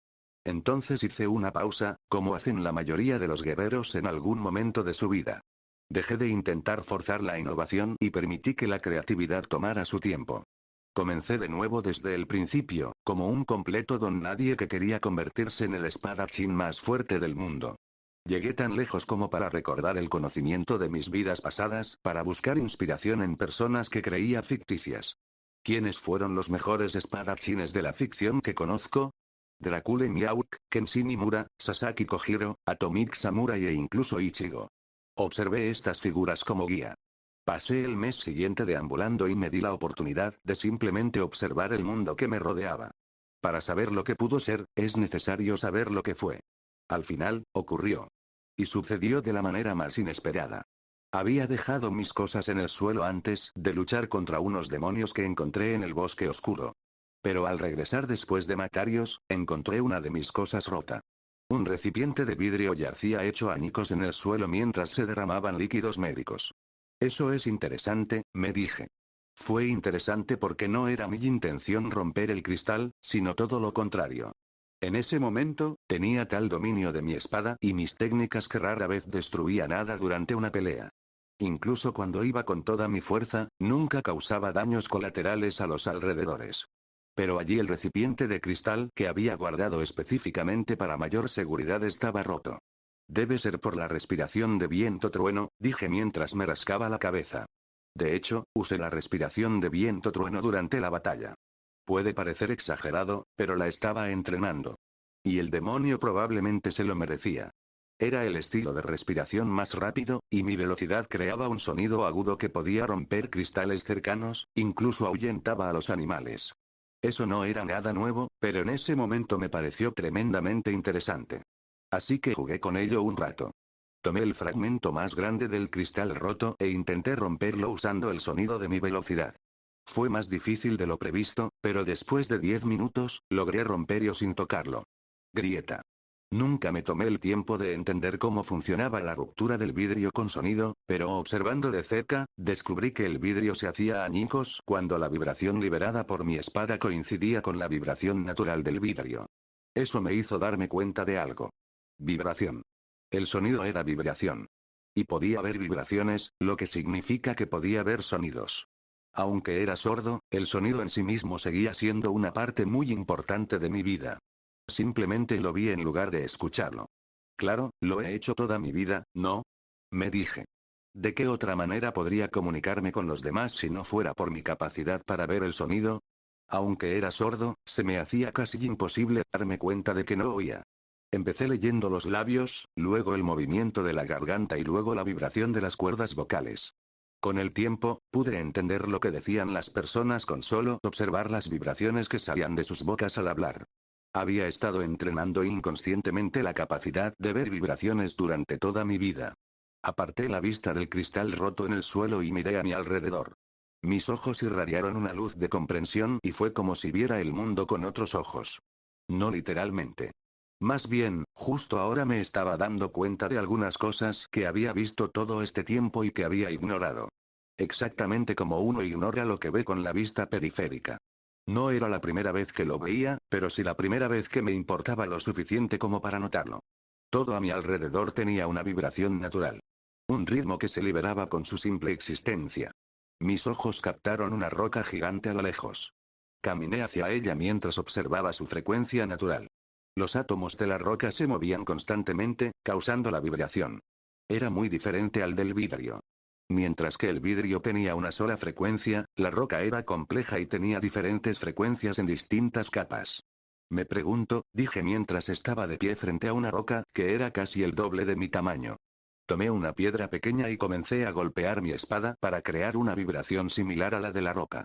Entonces hice una pausa, como hacen la mayoría de los guerreros en algún momento de su vida. Dejé de intentar forzar la innovación y permití que la creatividad tomara su tiempo. Comencé de nuevo desde el principio, como un completo don nadie que quería convertirse en el espadachín más fuerte del mundo. Llegué tan lejos como para recordar el conocimiento de mis vidas pasadas, para buscar inspiración en personas que creía ficticias. ¿Quiénes fueron los mejores espadachines de la ficción que conozco? Dracula Mihawk, Kenshin Mimura, Sasaki Kojiro, Atomic Samurai e incluso Ichigo. Observé estas figuras como guía. Pasé el mes siguiente deambulando y me di la oportunidad de simplemente observar el mundo que me rodeaba. Para saber lo que pudo ser, es necesario saber lo que fue. Al final, ocurrió. Y sucedió de la manera más inesperada. Había dejado mis cosas en el suelo antes de luchar contra unos demonios que encontré en el bosque oscuro. Pero al regresar después de matarlos, encontré una de mis cosas rota. Un recipiente de vidrio yacía hecho añicos en el suelo mientras se derramaban líquidos médicos. Eso es interesante, me dije. Fue interesante porque no era mi intención romper el cristal, sino todo lo contrario. En ese momento, tenía tal dominio de mi espada y mis técnicas que rara vez destruía nada durante una pelea. Incluso cuando iba con toda mi fuerza, nunca causaba daños colaterales a los alrededores. Pero allí el recipiente de cristal que había guardado específicamente para mayor seguridad estaba roto. Debe ser por la respiración de viento trueno, dije mientras me rascaba la cabeza. De hecho, usé la respiración de viento trueno durante la batalla. Puede parecer exagerado, pero la estaba entrenando. Y el demonio probablemente se lo merecía. Era el estilo de respiración más rápido, y mi velocidad creaba un sonido agudo que podía romper cristales cercanos, incluso ahuyentaba a los animales. Eso no era nada nuevo, pero en ese momento me pareció tremendamente interesante. Así que jugué con ello un rato. Tomé el fragmento más grande del cristal roto e intenté romperlo usando el sonido de mi velocidad. Fue más difícil de lo previsto, pero después de 10 minutos, logré romperlo sin tocarlo. Grieta. Nunca me tomé el tiempo de entender cómo funcionaba la ruptura del vidrio con sonido, pero observando de cerca, descubrí que el vidrio se hacía añicos cuando la vibración liberada por mi espada coincidía con la vibración natural del vidrio. Eso me hizo darme cuenta de algo. Vibración. El sonido era vibración. Y podía haber vibraciones, lo que significa que podía haber sonidos. Aunque era sordo, el sonido en sí mismo seguía siendo una parte muy importante de mi vida. Simplemente lo vi en lugar de escucharlo. Claro, lo he hecho toda mi vida, ¿no? Me dije. ¿De qué otra manera podría comunicarme con los demás si no fuera por mi capacidad para ver el sonido? Aunque era sordo, se me hacía casi imposible darme cuenta de que no oía. Empecé leyendo los labios, luego el movimiento de la garganta y luego la vibración de las cuerdas vocales. Con el tiempo, pude entender lo que decían las personas con solo observar las vibraciones que salían de sus bocas al hablar. Había estado entrenando inconscientemente la capacidad de ver vibraciones durante toda mi vida. Aparté la vista del cristal roto en el suelo y miré a mi alrededor. Mis ojos irradiaron una luz de comprensión y fue como si viera el mundo con otros ojos. No literalmente. Más bien, justo ahora me estaba dando cuenta de algunas cosas que había visto todo este tiempo y que había ignorado. Exactamente como uno ignora lo que ve con la vista periférica. No era la primera vez que lo veía, pero sí la primera vez que me importaba lo suficiente como para notarlo. Todo a mi alrededor tenía una vibración natural. Un ritmo que se liberaba con su simple existencia. Mis ojos captaron una roca gigante a lo lejos. Caminé hacia ella mientras observaba su frecuencia natural. Los átomos de la roca se movían constantemente, causando la vibración. Era muy diferente al del vidrio. Mientras que el vidrio tenía una sola frecuencia, la roca era compleja y tenía diferentes frecuencias en distintas capas. Me pregunto, dije mientras estaba de pie frente a una roca, que era casi el doble de mi tamaño. Tomé una piedra pequeña y comencé a golpear mi espada para crear una vibración similar a la de la roca.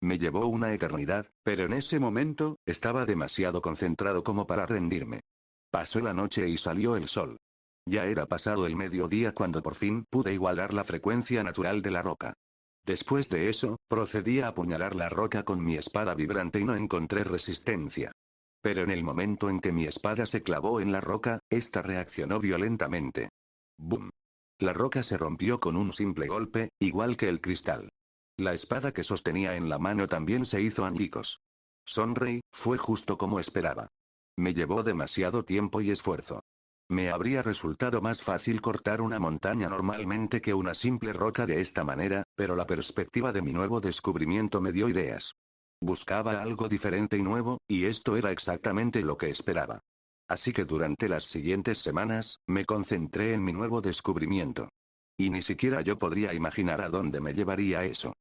Me llevó una eternidad, pero en ese momento, estaba demasiado concentrado como para rendirme. Pasó la noche y salió el sol. Ya era pasado el mediodía cuando por fin pude igualar la frecuencia natural de la roca. Después de eso, procedí a apuñalar la roca con mi espada vibrante y no encontré resistencia. Pero en el momento en que mi espada se clavó en la roca, esta reaccionó violentamente. ¡Bum! La roca se rompió con un simple golpe, igual que el cristal. La espada que sostenía en la mano también se hizo añicos. Sonreí, fue justo como esperaba. Me llevó demasiado tiempo y esfuerzo. Me habría resultado más fácil cortar una montaña normalmente que una simple roca de esta manera, pero la perspectiva de mi nuevo descubrimiento me dio ideas. Buscaba algo diferente y nuevo, y esto era exactamente lo que esperaba. Así que durante las siguientes semanas, me concentré en mi nuevo descubrimiento. Y ni siquiera yo podría imaginar a dónde me llevaría eso.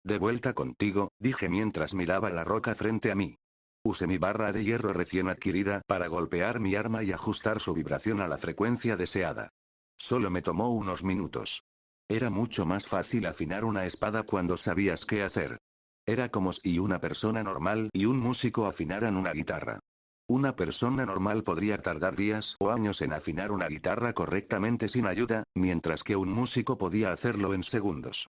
De vuelta contigo, dije mientras miraba la roca frente a mí. Usé mi barra de hierro recién adquirida para golpear mi arma y ajustar su vibración a la frecuencia deseada. Solo me tomó unos minutos. Era mucho más fácil afinar una espada cuando sabías qué hacer. Era como si una persona normal y un músico afinaran una guitarra. Una persona normal podría tardar días o años en afinar una guitarra correctamente sin ayuda, mientras que un músico podía hacerlo en segundos.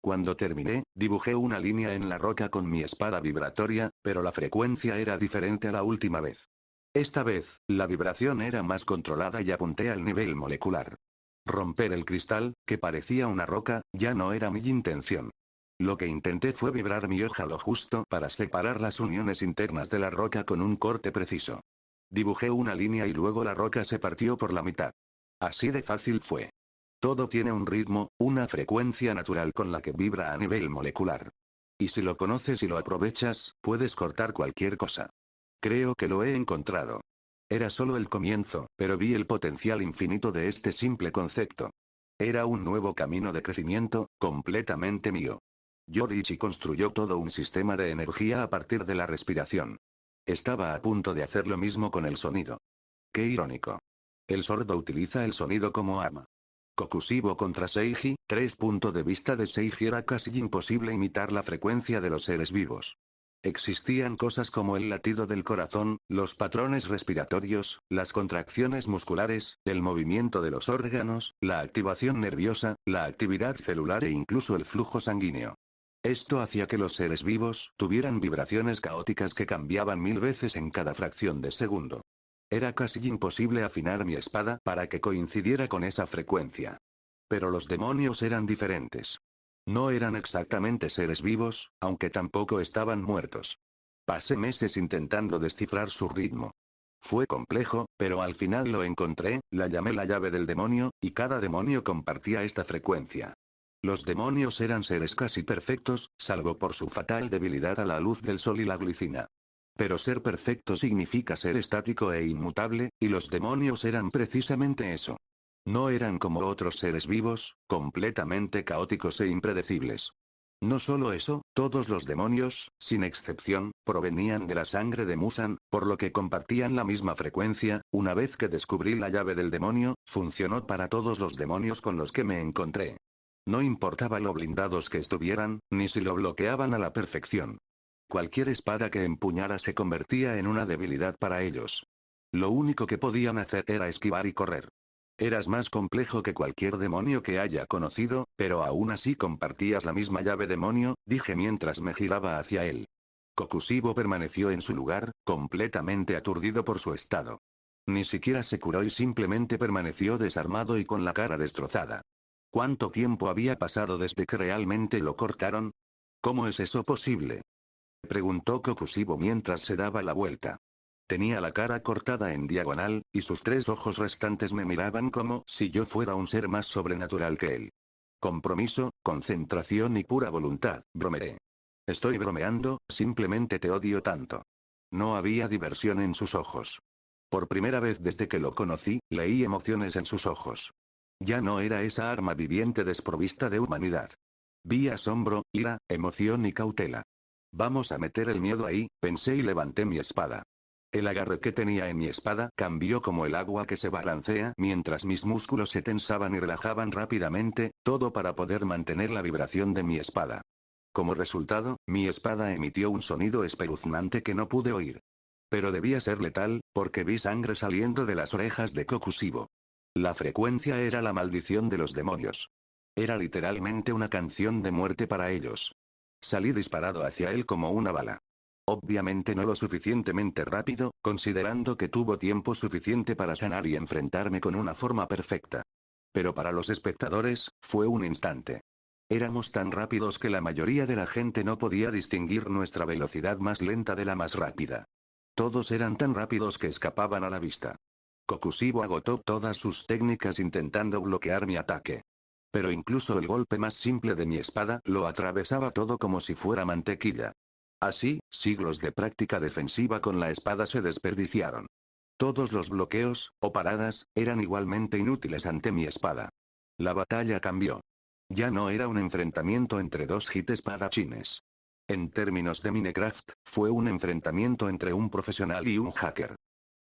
Cuando terminé, dibujé una línea en la roca con mi espada vibratoria, pero la frecuencia era diferente a la última vez. Esta vez, la vibración era más controlada y apunté al nivel molecular. Romper el cristal, que parecía una roca, ya no era mi intención. Lo que intenté fue vibrar mi hoja lo justo para separar las uniones internas de la roca con un corte preciso. Dibujé una línea y luego la roca se partió por la mitad. Así de fácil fue. Todo tiene un ritmo, una frecuencia natural con la que vibra a nivel molecular. Y si lo conoces y lo aprovechas, puedes cortar cualquier cosa. Creo que lo he encontrado. Era solo el comienzo, pero vi el potencial infinito de este simple concepto. Era un nuevo camino de crecimiento, completamente mío. Yorichi construyó todo un sistema de energía a partir de la respiración. Estaba a punto de hacer lo mismo con el sonido. Qué irónico. El sordo utiliza el sonido como arma. Kokushibo contra Seiji, punto de vista de Seiji era casi imposible imitar la frecuencia de los seres vivos. Existían cosas como el latido del corazón, los patrones respiratorios, las contracciones musculares, el movimiento de los órganos, la activación nerviosa, la actividad celular e incluso el flujo sanguíneo. Esto hacía que los seres vivos tuvieran vibraciones caóticas que cambiaban 1000 veces en cada fracción de segundo. Era casi imposible afinar mi espada para que coincidiera con esa frecuencia. Pero los demonios eran diferentes. No eran exactamente seres vivos, aunque tampoco estaban muertos. Pasé meses intentando descifrar su ritmo. Fue complejo, pero al final lo encontré, la llamé la llave del demonio, y cada demonio compartía esta frecuencia. Los demonios eran seres casi perfectos, salvo por su fatal debilidad a la luz del sol y la glicina. Pero ser perfecto significa ser estático e inmutable, y los demonios eran precisamente eso. No eran como otros seres vivos, completamente caóticos e impredecibles. No solo eso, todos los demonios, sin excepción, provenían de la sangre de Muzan, por lo que compartían la misma frecuencia. Una vez que descubrí la llave del demonio, funcionó para todos los demonios con los que me encontré. No importaba lo blindados que estuvieran, ni si lo bloqueaban a la perfección. Cualquier espada que empuñara se convertía en una debilidad para ellos. Lo único que podían hacer era esquivar y correr. Eras más complejo que cualquier demonio que haya conocido, pero aún así compartías la misma llave demonio, dije mientras me giraba hacia él. Kokushibo permaneció en su lugar, completamente aturdido por su estado. Ni siquiera se curó y simplemente permaneció desarmado y con la cara destrozada. ¿Cuánto tiempo había pasado desde que realmente lo cortaron? ¿Cómo es eso posible?, preguntó Kokushibo mientras se daba la vuelta. Tenía la cara cortada en diagonal, y sus 3 ojos restantes me miraban como si yo fuera un ser más sobrenatural que él. Compromiso, concentración y pura voluntad, bromeé. Estoy bromeando, simplemente te odio tanto. No había diversión en sus ojos. Por primera vez desde que lo conocí, leí emociones en sus ojos. Ya no era esa arma viviente desprovista de humanidad. Vi asombro, ira, emoción y cautela. Vamos a meter el miedo ahí, pensé y levanté mi espada. El agarre que tenía en mi espada cambió como el agua que se balancea mientras mis músculos se tensaban y relajaban rápidamente, todo para poder mantener la vibración de mi espada. Como resultado, mi espada emitió un sonido espeluznante que no pude oír. Pero debía ser letal, porque vi sangre saliendo de las orejas de Kokushibo. La frecuencia era la maldición de los demonios. Era literalmente una canción de muerte para ellos. Salí disparado hacia él como una bala. Obviamente no lo suficientemente rápido, considerando que tuvo tiempo suficiente para sanar y enfrentarme con una forma perfecta. Pero para los espectadores, fue un instante. Éramos tan rápidos que la mayoría de la gente no podía distinguir nuestra velocidad más lenta de la más rápida. Todos eran tan rápidos que escapaban a la vista. Kokushibo agotó todas sus técnicas intentando bloquear mi ataque. Pero incluso el golpe más simple de mi espada lo atravesaba todo como si fuera mantequilla. Así, siglos de práctica defensiva con la espada se desperdiciaron. Todos los bloqueos, o paradas, eran igualmente inútiles ante mi espada. La batalla cambió. Ya no era un enfrentamiento entre dos hit espadachines. En términos de Minecraft, fue un enfrentamiento entre un profesional y un hacker.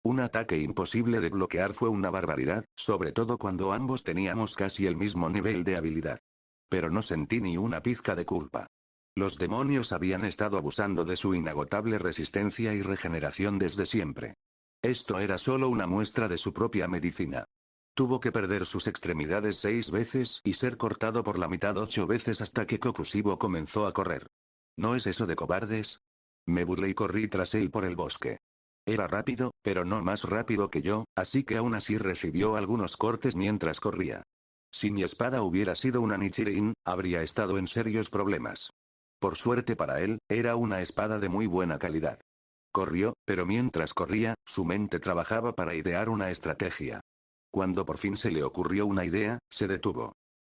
Un ataque imposible de bloquear fue una barbaridad, sobre todo cuando ambos teníamos casi el mismo nivel de habilidad. Pero no sentí ni una pizca de culpa. Los demonios habían estado abusando de su inagotable resistencia y regeneración desde siempre. Esto era solo una muestra de su propia medicina. Tuvo que perder sus extremidades 6 veces y ser cortado por la mitad 8 veces hasta que Kokushibo comenzó a correr. ¿No es eso de cobardes? Me burlé y corrí tras él por el bosque. Era rápido, pero no más rápido que yo, así que aún así recibió algunos cortes mientras corría. Si mi espada hubiera sido una Nichirin, habría estado en serios problemas. Por suerte para él, era una espada de muy buena calidad. Corrió, pero mientras corría, su mente trabajaba para idear una estrategia. Cuando por fin se le ocurrió una idea, se detuvo.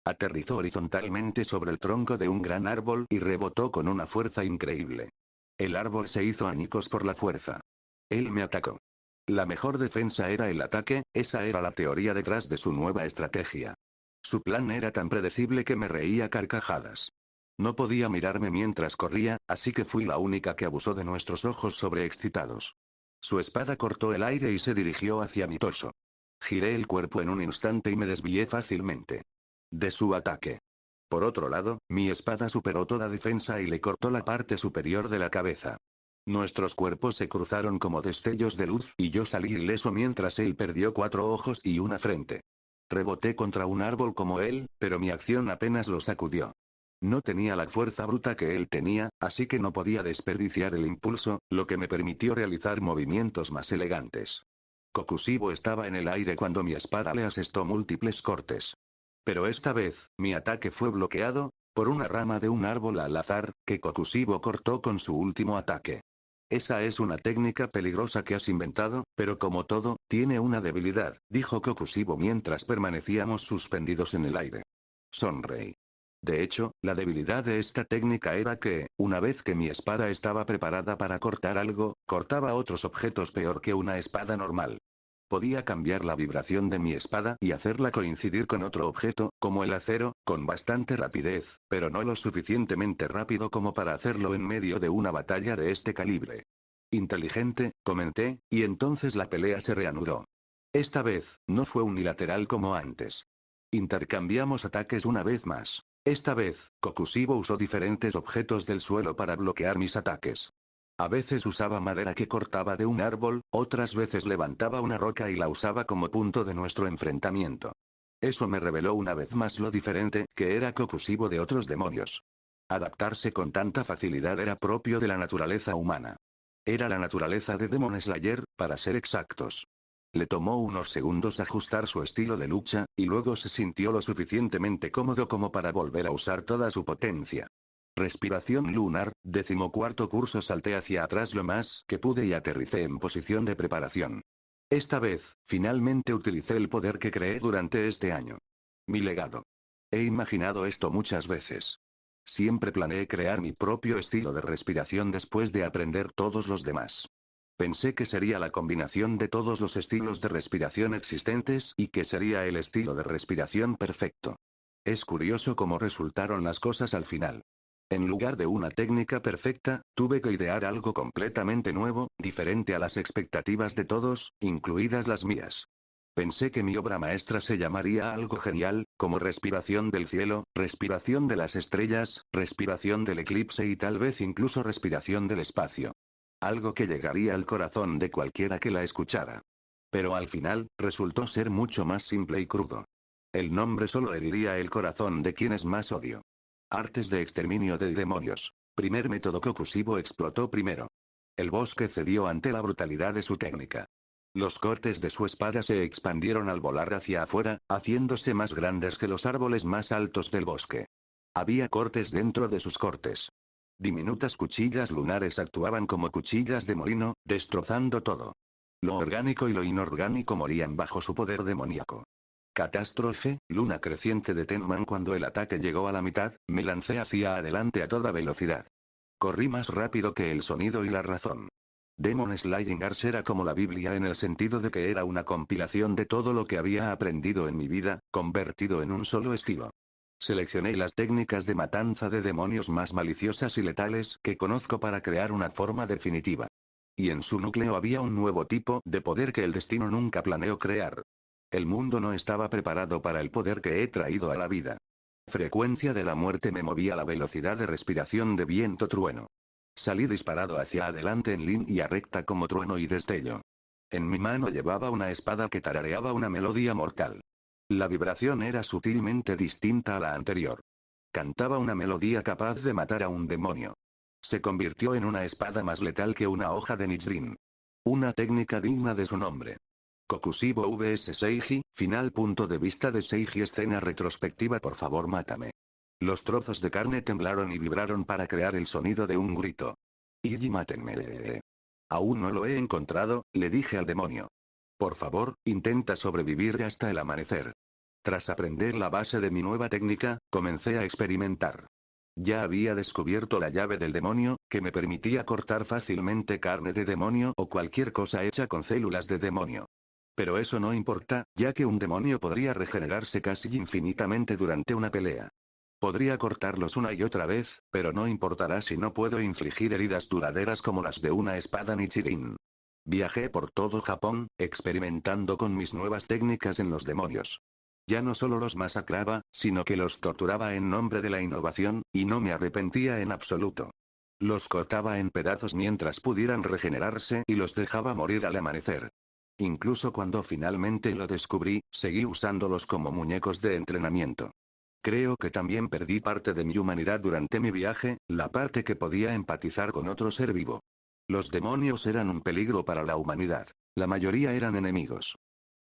Aterrizó horizontalmente sobre el tronco de un gran árbol y rebotó con una fuerza increíble. El árbol se hizo añicos por la fuerza. Él me atacó. La mejor defensa era el ataque, esa era la teoría detrás de su nueva estrategia. Su plan era tan predecible que me reía a carcajadas. No podía mirarme mientras corría, así que fui la única que abusó de nuestros ojos sobreexcitados. Su espada cortó el aire y se dirigió hacia mi torso. Giré el cuerpo en un instante y me desvié fácilmente de su ataque. Por otro lado, mi espada superó toda defensa y le cortó la parte superior de la cabeza. Nuestros cuerpos se cruzaron como destellos de luz y yo salí ileso mientras él perdió 4 ojos y una frente. Reboté contra un árbol como él, pero mi acción apenas lo sacudió. No tenía la fuerza bruta que él tenía, así que no podía desperdiciar el impulso, lo que me permitió realizar movimientos más elegantes. Kokushibo estaba en el aire cuando mi espada le asestó múltiples cortes. Pero esta vez, mi ataque fue bloqueado por una rama de un árbol al azar, que Kokushibo cortó con su último ataque. Esa es una técnica peligrosa que has inventado, pero como todo, tiene una debilidad, dijo Kokushibo mientras permanecíamos suspendidos en el aire. Sonreí. De hecho, la debilidad de esta técnica era que, una vez que mi espada estaba preparada para cortar algo, cortaba otros objetos peor que una espada normal. Podía cambiar la vibración de mi espada y hacerla coincidir con otro objeto, como el acero, con bastante rapidez, pero no lo suficientemente rápido como para hacerlo en medio de una batalla de este calibre. Inteligente, comenté, y entonces la pelea se reanudó. Esta vez, no fue unilateral como antes. Intercambiamos ataques una vez más. Esta vez, Kokushibo usó diferentes objetos del suelo para bloquear mis ataques. A veces usaba madera que cortaba de un árbol, otras veces levantaba una roca y la usaba como punto de nuestro enfrentamiento. Eso me reveló una vez más lo diferente que era Kokushibo de otros demonios. Adaptarse con tanta facilidad era propio de la naturaleza humana. Era la naturaleza de Demon Slayer, para ser exactos. Le tomó unos segundos ajustar su estilo de lucha, y luego se sintió lo suficientemente cómodo como para volver a usar toda su potencia. Respiración lunar, 14º curso. Salté hacia atrás lo más que pude y aterricé en posición de preparación. Esta vez, finalmente utilicé el poder que creé durante este año. Mi legado. He imaginado esto muchas veces. Siempre planeé crear mi propio estilo de respiración después de aprender todos los demás. Pensé que sería la combinación de todos los estilos de respiración existentes y que sería el estilo de respiración perfecto. Es curioso cómo resultaron las cosas al final. En lugar de una técnica perfecta, tuve que idear algo completamente nuevo, diferente a las expectativas de todos, incluidas las mías. Pensé que mi obra maestra se llamaría algo genial, como respiración del cielo, respiración de las estrellas, respiración del eclipse y tal vez incluso respiración del espacio. Algo que llegaría al corazón de cualquiera que la escuchara. Pero al final, resultó ser mucho más simple y crudo. El nombre solo heriría el corazón de quienes más odio. Artes de exterminio de demonios. Primer método Kokushibo explotó primero. El bosque cedió ante la brutalidad de su técnica. Los cortes de su espada se expandieron al volar hacia afuera, haciéndose más grandes que los árboles más altos del bosque. Había cortes dentro de sus cortes. Diminutas cuchillas lunares actuaban como cuchillas de molino, destrozando todo. Lo orgánico y lo inorgánico morían bajo su poder demoníaco. Catástrofe, luna creciente de Tenman. Cuando el ataque llegó a la mitad, me lancé hacia adelante a toda velocidad. Corrí más rápido que el sonido y la razón. Demon Slaying Arts era como la Biblia en el sentido de que era una compilación de todo lo que había aprendido en mi vida, convertido en un solo estilo. Seleccioné las técnicas de matanza de demonios más maliciosas y letales que conozco para crear una forma definitiva. Y en su núcleo había un nuevo tipo de poder que el destino nunca planeó crear. El mundo no estaba preparado para el poder que he traído a la vida. Frecuencia de la muerte me movía a la velocidad de respiración de viento trueno. Salí disparado hacia adelante en línea recta como trueno y destello. En mi mano llevaba una espada que tarareaba una melodía mortal. La vibración era sutilmente distinta a la anterior. Cantaba una melodía capaz de matar a un demonio. Se convirtió en una espada más letal que una hoja de Nichiren. Una técnica digna de su nombre. Kokushibo vs Seiji, final. Punto de vista de Seiji. Escena retrospectiva. Por favor, mátame. Los trozos de carne temblaron y vibraron para crear el sonido de un grito. Iji, mátenme. Aún no lo he encontrado, le dije al demonio. Por favor, intenta sobrevivir hasta el amanecer. Tras aprender la base de mi nueva técnica, comencé a experimentar. Ya había descubierto la llave del demonio, que me permitía cortar fácilmente carne de demonio o cualquier cosa hecha con células de demonio. Pero eso no importa, ya que un demonio podría regenerarse casi infinitamente durante una pelea. Podría cortarlos una y otra vez, pero no importará si no puedo infligir heridas duraderas como las de una espada Nichiren. Viajé por todo Japón, experimentando con mis nuevas técnicas en los demonios. Ya no solo los masacraba, sino que los torturaba en nombre de la innovación, y no me arrepentía en absoluto. Los cortaba en pedazos mientras pudieran regenerarse y los dejaba morir al amanecer. Incluso cuando finalmente lo descubrí, seguí usándolos como muñecos de entrenamiento. Creo que también perdí parte de mi humanidad durante mi viaje, la parte que podía empatizar con otro ser vivo. Los demonios eran un peligro para la humanidad. La mayoría eran enemigos.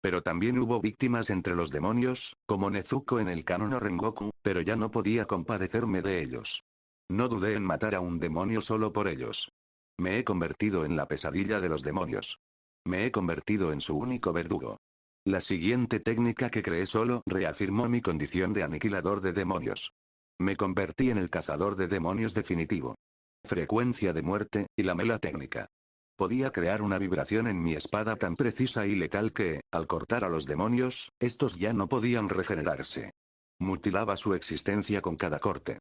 Pero también hubo víctimas entre los demonios, como Nezuko en el canon o Rengoku, pero ya no podía compadecerme de ellos. No dudé en matar a un demonio solo por ellos. Me he convertido en la pesadilla de los demonios. Me he convertido en su único verdugo. La siguiente técnica que creé solo reafirmó mi condición de aniquilador de demonios. Me convertí en el cazador de demonios definitivo. Frecuencia de muerte, y la mela técnica. Podía crear una vibración en mi espada tan precisa y letal que, al cortar a los demonios, estos ya no podían regenerarse. Mutilaba su existencia con cada corte.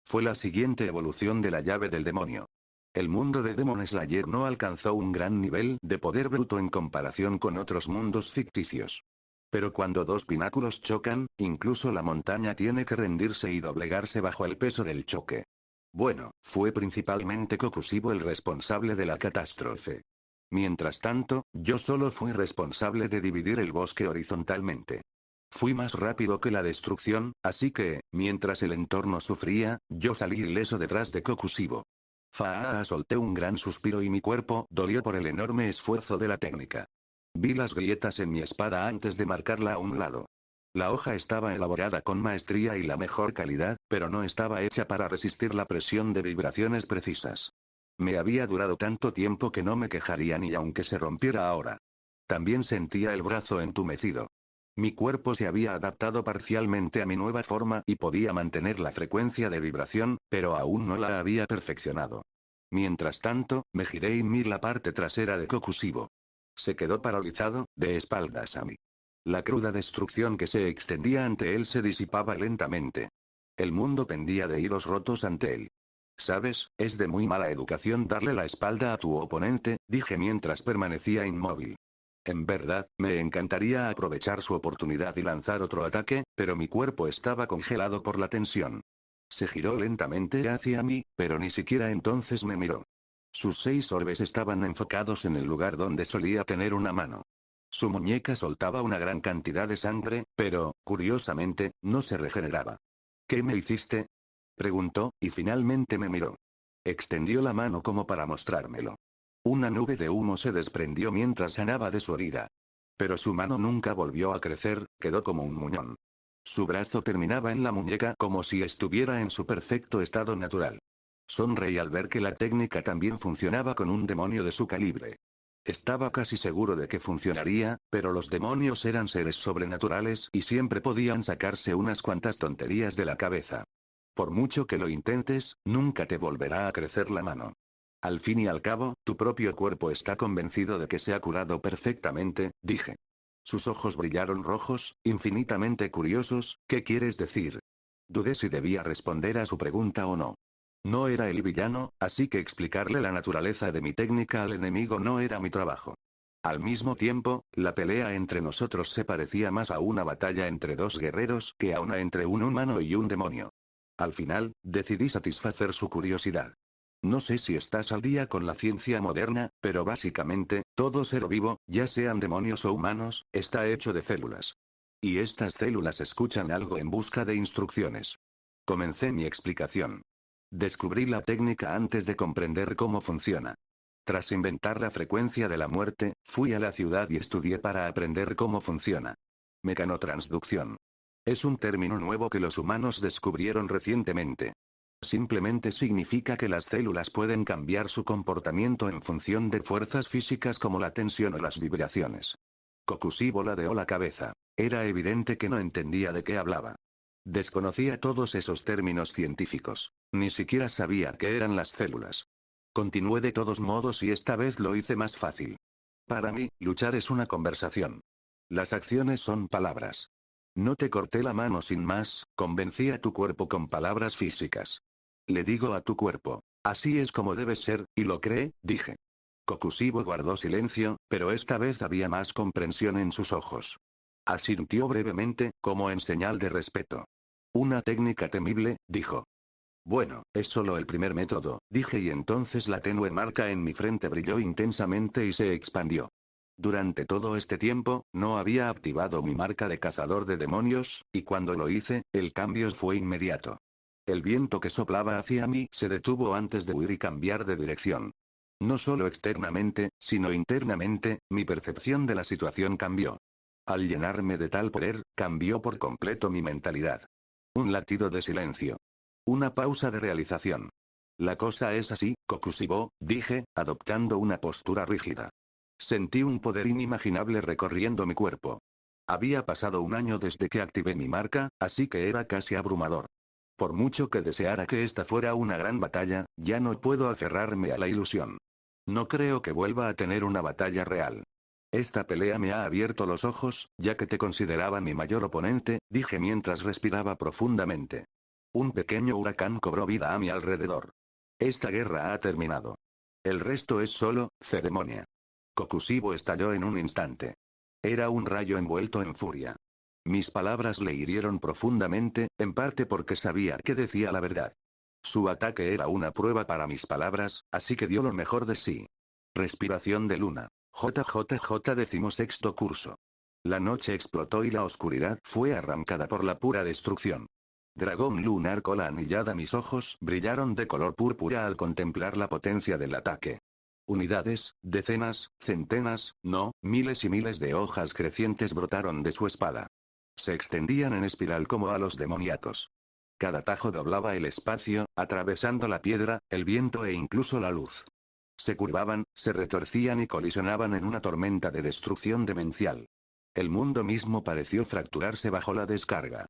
Fue la siguiente evolución de la llave del demonio. El mundo de Demon Slayer no alcanzó un gran nivel de poder bruto en comparación con otros mundos ficticios. Pero cuando dos pináculos chocan, incluso la montaña tiene que rendirse y doblegarse bajo el peso del choque. Bueno, fue principalmente Kokushibo el responsable de la catástrofe. Mientras tanto, yo solo fui responsable de dividir el bosque horizontalmente. Fui más rápido que la destrucción, así que, mientras el entorno sufría, yo salí ileso detrás de Kokushibo. Solté un gran suspiro y mi cuerpo dolió por el enorme esfuerzo de la técnica. Vi las grietas en mi espada antes de marcarla a un lado. La hoja estaba elaborada con maestría y la mejor calidad, pero no estaba hecha para resistir la presión de vibraciones precisas. Me había durado tanto tiempo que no me quejaría ni aunque se rompiera ahora. También sentía el brazo entumecido. Mi cuerpo se había adaptado parcialmente a mi nueva forma y podía mantener la frecuencia de vibración, pero aún no la había perfeccionado. Mientras tanto, me giré y miré la parte trasera de Kokushibo. Se quedó paralizado, de espaldas a mí. La cruda destrucción que se extendía ante él se disipaba lentamente. El mundo pendía de hilos rotos ante él. Sabes, es de muy mala educación darle la espalda a tu oponente, dije mientras permanecía inmóvil. En verdad, me encantaría aprovechar su oportunidad y lanzar otro ataque, pero mi cuerpo estaba congelado por la tensión. Se giró lentamente hacia mí, pero ni siquiera entonces me miró. Sus 6 orbes estaban enfocados en el lugar donde solía tener una mano. Su muñeca soltaba una gran cantidad de sangre, pero, curiosamente, no se regeneraba. ¿Qué me hiciste? Preguntó, y finalmente me miró. Extendió la mano como para mostrármelo. Una nube de humo se desprendió mientras sanaba de su herida. Pero su mano nunca volvió a crecer, quedó como un muñón. Su brazo terminaba en la muñeca como si estuviera en su perfecto estado natural. Sonreí al ver que la técnica también funcionaba con un demonio de su calibre. Estaba casi seguro de que funcionaría, pero los demonios eran seres sobrenaturales y siempre podían sacarse unas cuantas tonterías de la cabeza. Por mucho que lo intentes, nunca te volverá a crecer la mano. Al fin y al cabo, tu propio cuerpo está convencido de que se ha curado perfectamente, dije. Sus ojos brillaron rojos, infinitamente curiosos. ¿Qué quieres decir? Dudé si debía responder a su pregunta o no. No era el villano, así que explicarle la naturaleza de mi técnica al enemigo no era mi trabajo. Al mismo tiempo, la pelea entre nosotros se parecía más a una batalla entre 2 guerreros que a una entre un humano y un demonio. Al final, decidí satisfacer su curiosidad. No sé si estás al día con la ciencia moderna, pero básicamente, todo ser vivo, ya sean demonios o humanos, está hecho de células. Y estas células escuchan algo en busca de instrucciones. Comencé mi explicación. Descubrí la técnica antes de comprender cómo funciona. Tras inventar la frecuencia de la muerte, fui a la ciudad y estudié para aprender cómo funciona. Mecanotransducción. Es un término nuevo que los humanos descubrieron recientemente. Simplemente significa que las células pueden cambiar su comportamiento en función de fuerzas físicas como la tensión o las vibraciones. Kokushibo ladeó la cabeza. Era evidente que no entendía de qué hablaba. Desconocía todos esos términos científicos. Ni siquiera sabía qué eran las células. Continué de todos modos y esta vez lo hice más fácil. Para mí, luchar es una conversación. Las acciones son palabras. No te corté la mano sin más, convencí a tu cuerpo con palabras físicas. Le digo a tu cuerpo, así es como debes ser, y lo cree, dije. Kokushibo guardó silencio, pero esta vez había más comprensión en sus ojos. Asintió brevemente, como en señal de respeto. Una técnica temible, dijo. Bueno, es solo el primer método, dije y entonces la tenue marca en mi frente brilló intensamente y se expandió. Durante todo este tiempo, no había activado mi marca de cazador de demonios, y cuando lo hice, el cambio fue inmediato. El viento que soplaba hacia mí se detuvo antes de huir y cambiar de dirección. No solo externamente, sino internamente, mi percepción de la situación cambió. Al llenarme de tal poder, cambió por completo mi mentalidad. Un latido de silencio. Una pausa de realización. La cosa es así, Kokushibo, dije, adoptando una postura rígida. Sentí un poder inimaginable recorriendo mi cuerpo. Había pasado un año desde que activé mi marca, así que era casi abrumador. Por mucho que deseara que esta fuera una gran batalla, ya no puedo aferrarme a la ilusión. No creo que vuelva a tener una batalla real. Esta pelea me ha abierto los ojos, ya que te consideraba mi mayor oponente, dije mientras respiraba profundamente. Un pequeño huracán cobró vida a mi alrededor. Esta guerra ha terminado. El resto es solo ceremonia. Kokushibo estalló en un instante. Era un rayo envuelto en furia. Mis palabras le hirieron profundamente, en parte porque sabía que decía la verdad. Su ataque era una prueba para mis palabras, así que dio lo mejor de sí. Respiración de luna. JJJ 16º curso. La noche explotó y la oscuridad fue arrancada por la pura destrucción. Dragón lunar cola anillada. Mis ojos brillaron de color púrpura al contemplar la potencia del ataque. Unidades, decenas, centenas, no, miles y miles de hojas crecientes brotaron de su espada. Se extendían en espiral como halos demoníacos. Cada tajo doblaba el espacio, atravesando la piedra, el viento e incluso la luz. Se curvaban, se retorcían y colisionaban en una tormenta de destrucción demencial. El mundo mismo pareció fracturarse bajo la descarga.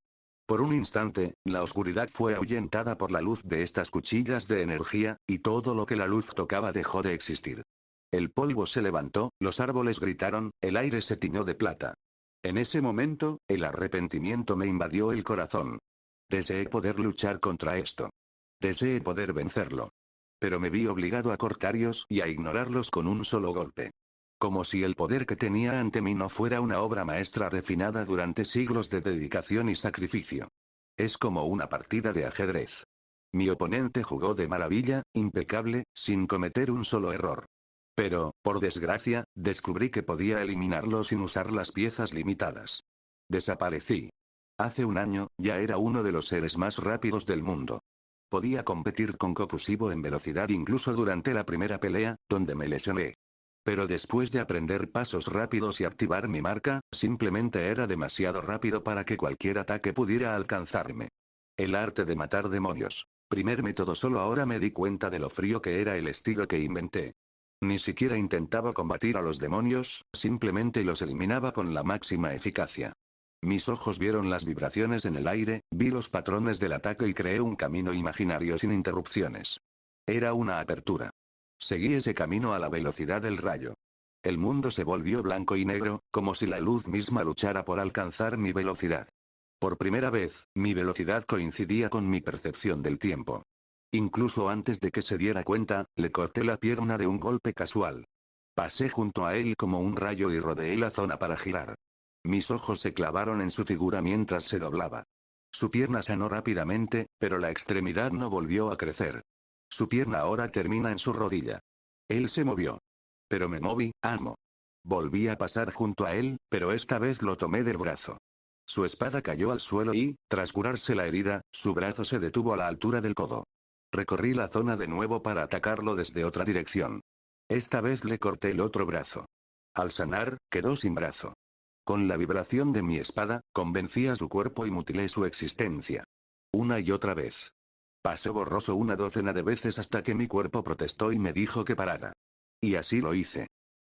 Por un instante, la oscuridad fue ahuyentada por la luz de estas cuchillas de energía, y todo lo que la luz tocaba dejó de existir. El polvo se levantó, los árboles gritaron, el aire se tiñó de plata. En ese momento, el arrepentimiento me invadió el corazón. Deseé poder luchar contra esto. Deseé poder vencerlo. Pero me vi obligado a cortarlos y a ignorarlos con un solo golpe. Como si el poder que tenía ante mí no fuera una obra maestra refinada durante siglos de dedicación y sacrificio. Es como una partida de ajedrez. Mi oponente jugó de maravilla, impecable, sin cometer un solo error. Pero, por desgracia, descubrí que podía eliminarlo sin usar las piezas limitadas. Desaparecí. Hace un año, ya era uno de los seres más rápidos del mundo. Podía competir con Kokushibo en velocidad incluso durante la primera pelea, donde me lesioné. Pero después de aprender pasos rápidos y activar mi marca, simplemente era demasiado rápido para que cualquier ataque pudiera alcanzarme. El arte de matar demonios. Primer método. Solo ahora me di cuenta de lo frío que era el estilo que inventé. Ni siquiera intentaba combatir a los demonios, simplemente los eliminaba con la máxima eficacia. Mis ojos vieron las vibraciones en el aire, vi los patrones del ataque y creé un camino imaginario sin interrupciones. Era una apertura. Seguí ese camino a la velocidad del rayo. El mundo se volvió blanco y negro, como si la luz misma luchara por alcanzar mi velocidad. Por primera vez, mi velocidad coincidía con mi percepción del tiempo. Incluso antes de que se diera cuenta, le corté la pierna de un golpe casual. Pasé junto a él como un rayo y rodeé la zona para girar. Mis ojos se clavaron en su figura mientras se doblaba. Su pierna sanó rápidamente, pero la extremidad no volvió a crecer. Su pierna ahora termina en su rodilla. Él se movió. Pero me moví, amo. Volví a pasar junto a él, pero esta vez lo tomé del brazo. Su espada cayó al suelo y, tras curarse la herida, su brazo se detuvo a la altura del codo. Recorrí la zona de nuevo para atacarlo desde otra dirección. Esta vez le corté el otro brazo. Al sanar, quedó sin brazo. Con la vibración de mi espada, convencí a su cuerpo y mutilé su existencia. Una y otra vez. Pasé borroso una docena de veces hasta que mi cuerpo protestó y me dijo que parara. Y así lo hice.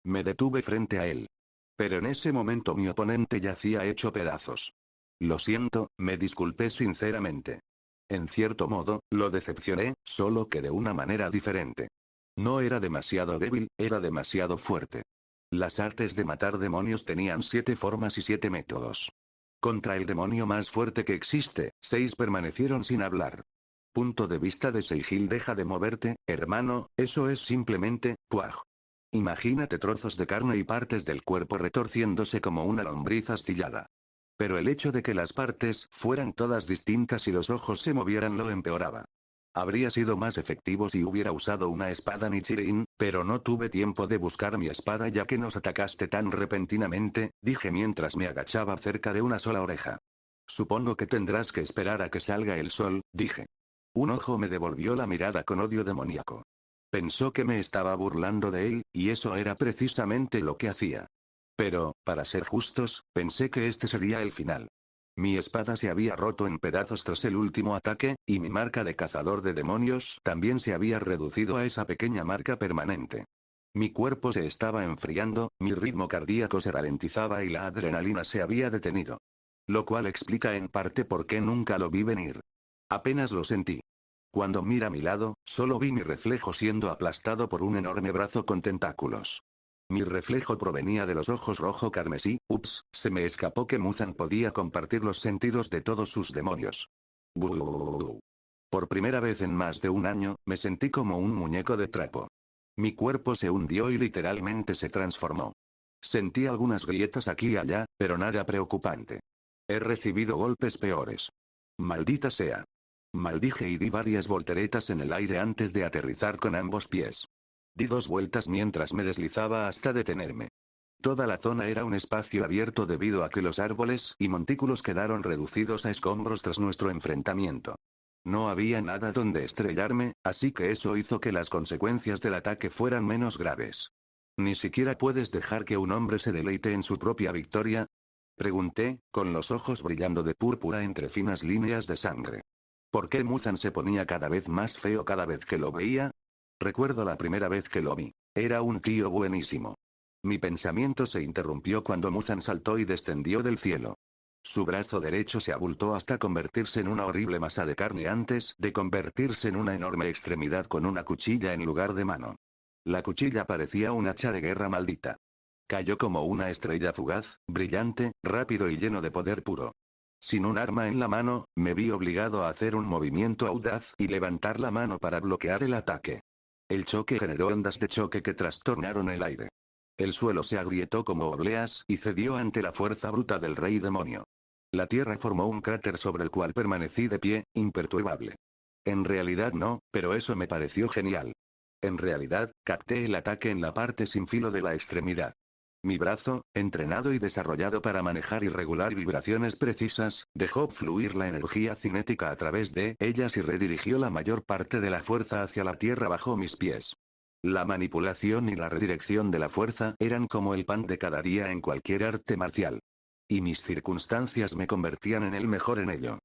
Me detuve frente a él. Pero en ese momento mi oponente yacía hecho pedazos. Lo siento, me disculpé sinceramente. En cierto modo, lo decepcioné, solo que de una manera diferente. No era demasiado débil, era demasiado fuerte. Las artes de matar demonios tenían 7 formas y 7 métodos. Contra el demonio más fuerte que existe, 6 permanecieron sin hablar. Punto de vista de Seijil. Deja de moverte, hermano, eso es simplemente, puaj. Imagínate trozos de carne y partes del cuerpo retorciéndose como una lombriz astillada. Pero el hecho de que las partes fueran todas distintas y los ojos se movieran lo empeoraba. Habría sido más efectivo si hubiera usado una espada Nichirin, pero no tuve tiempo de buscar mi espada ya que nos atacaste tan repentinamente, dije mientras me agachaba cerca de una sola oreja. Supongo que tendrás que esperar a que salga el sol, dije. Un ojo me devolvió la mirada con odio demoníaco. Pensó que me estaba burlando de él, y eso era precisamente lo que hacía. Pero, para ser justos, pensé que este sería el final. Mi espada se había roto en pedazos tras el último ataque, y mi marca de cazador de demonios también se había reducido a esa pequeña marca permanente. Mi cuerpo se estaba enfriando, mi ritmo cardíaco se ralentizaba y la adrenalina se había detenido. Lo cual explica en parte por qué nunca lo vi venir. Apenas lo sentí. Cuando miré a mi lado, solo vi mi reflejo siendo aplastado por un enorme brazo con tentáculos. Mi reflejo provenía de los ojos rojo carmesí. Ups, se me escapó que Muzan podía compartir los sentidos de todos sus demonios. Buh. Por primera vez en más de un año, me sentí como un muñeco de trapo. Mi cuerpo se hundió y literalmente se transformó. Sentí algunas grietas aquí y allá, pero nada preocupante. He recibido golpes peores. Maldita sea. Maldije y di varias volteretas en el aire antes de aterrizar con ambos pies. Di 2 vueltas mientras me deslizaba hasta detenerme. Toda la zona era un espacio abierto debido a que los árboles y montículos quedaron reducidos a escombros tras nuestro enfrentamiento. No había nada donde estrellarme, así que eso hizo que las consecuencias del ataque fueran menos graves. ¿Ni siquiera puedes dejar que un hombre se deleite en su propia victoria? Pregunté, con los ojos brillando de púrpura entre finas líneas de sangre. ¿Por qué Muzan se ponía cada vez más feo cada vez que lo veía? Recuerdo la primera vez que lo vi. Era un tío buenísimo. Mi pensamiento se interrumpió cuando Muzan saltó y descendió del cielo. Su brazo derecho se abultó hasta convertirse en una horrible masa de carne antes de convertirse en una enorme extremidad con una cuchilla en lugar de mano. La cuchilla parecía un hacha de guerra maldita. Cayó como una estrella fugaz, brillante, rápido y lleno de poder puro. Sin un arma en la mano, me vi obligado a hacer un movimiento audaz y levantar la mano para bloquear el ataque. El choque generó ondas de choque que trastornaron el aire. El suelo se agrietó como obleas y cedió ante la fuerza bruta del rey demonio. La tierra formó un cráter sobre el cual permanecí de pie, imperturbable. En realidad no, pero eso me pareció genial. En realidad, capté el ataque en la parte sin filo de la extremidad. Mi brazo, entrenado y desarrollado para manejar y regular vibraciones precisas, dejó fluir la energía cinética a través de ellas y redirigió la mayor parte de la fuerza hacia la tierra bajo mis pies. La manipulación y la redirección de la fuerza eran como el pan de cada día en cualquier arte marcial. Y mis circunstancias me convertían en el mejor en ello.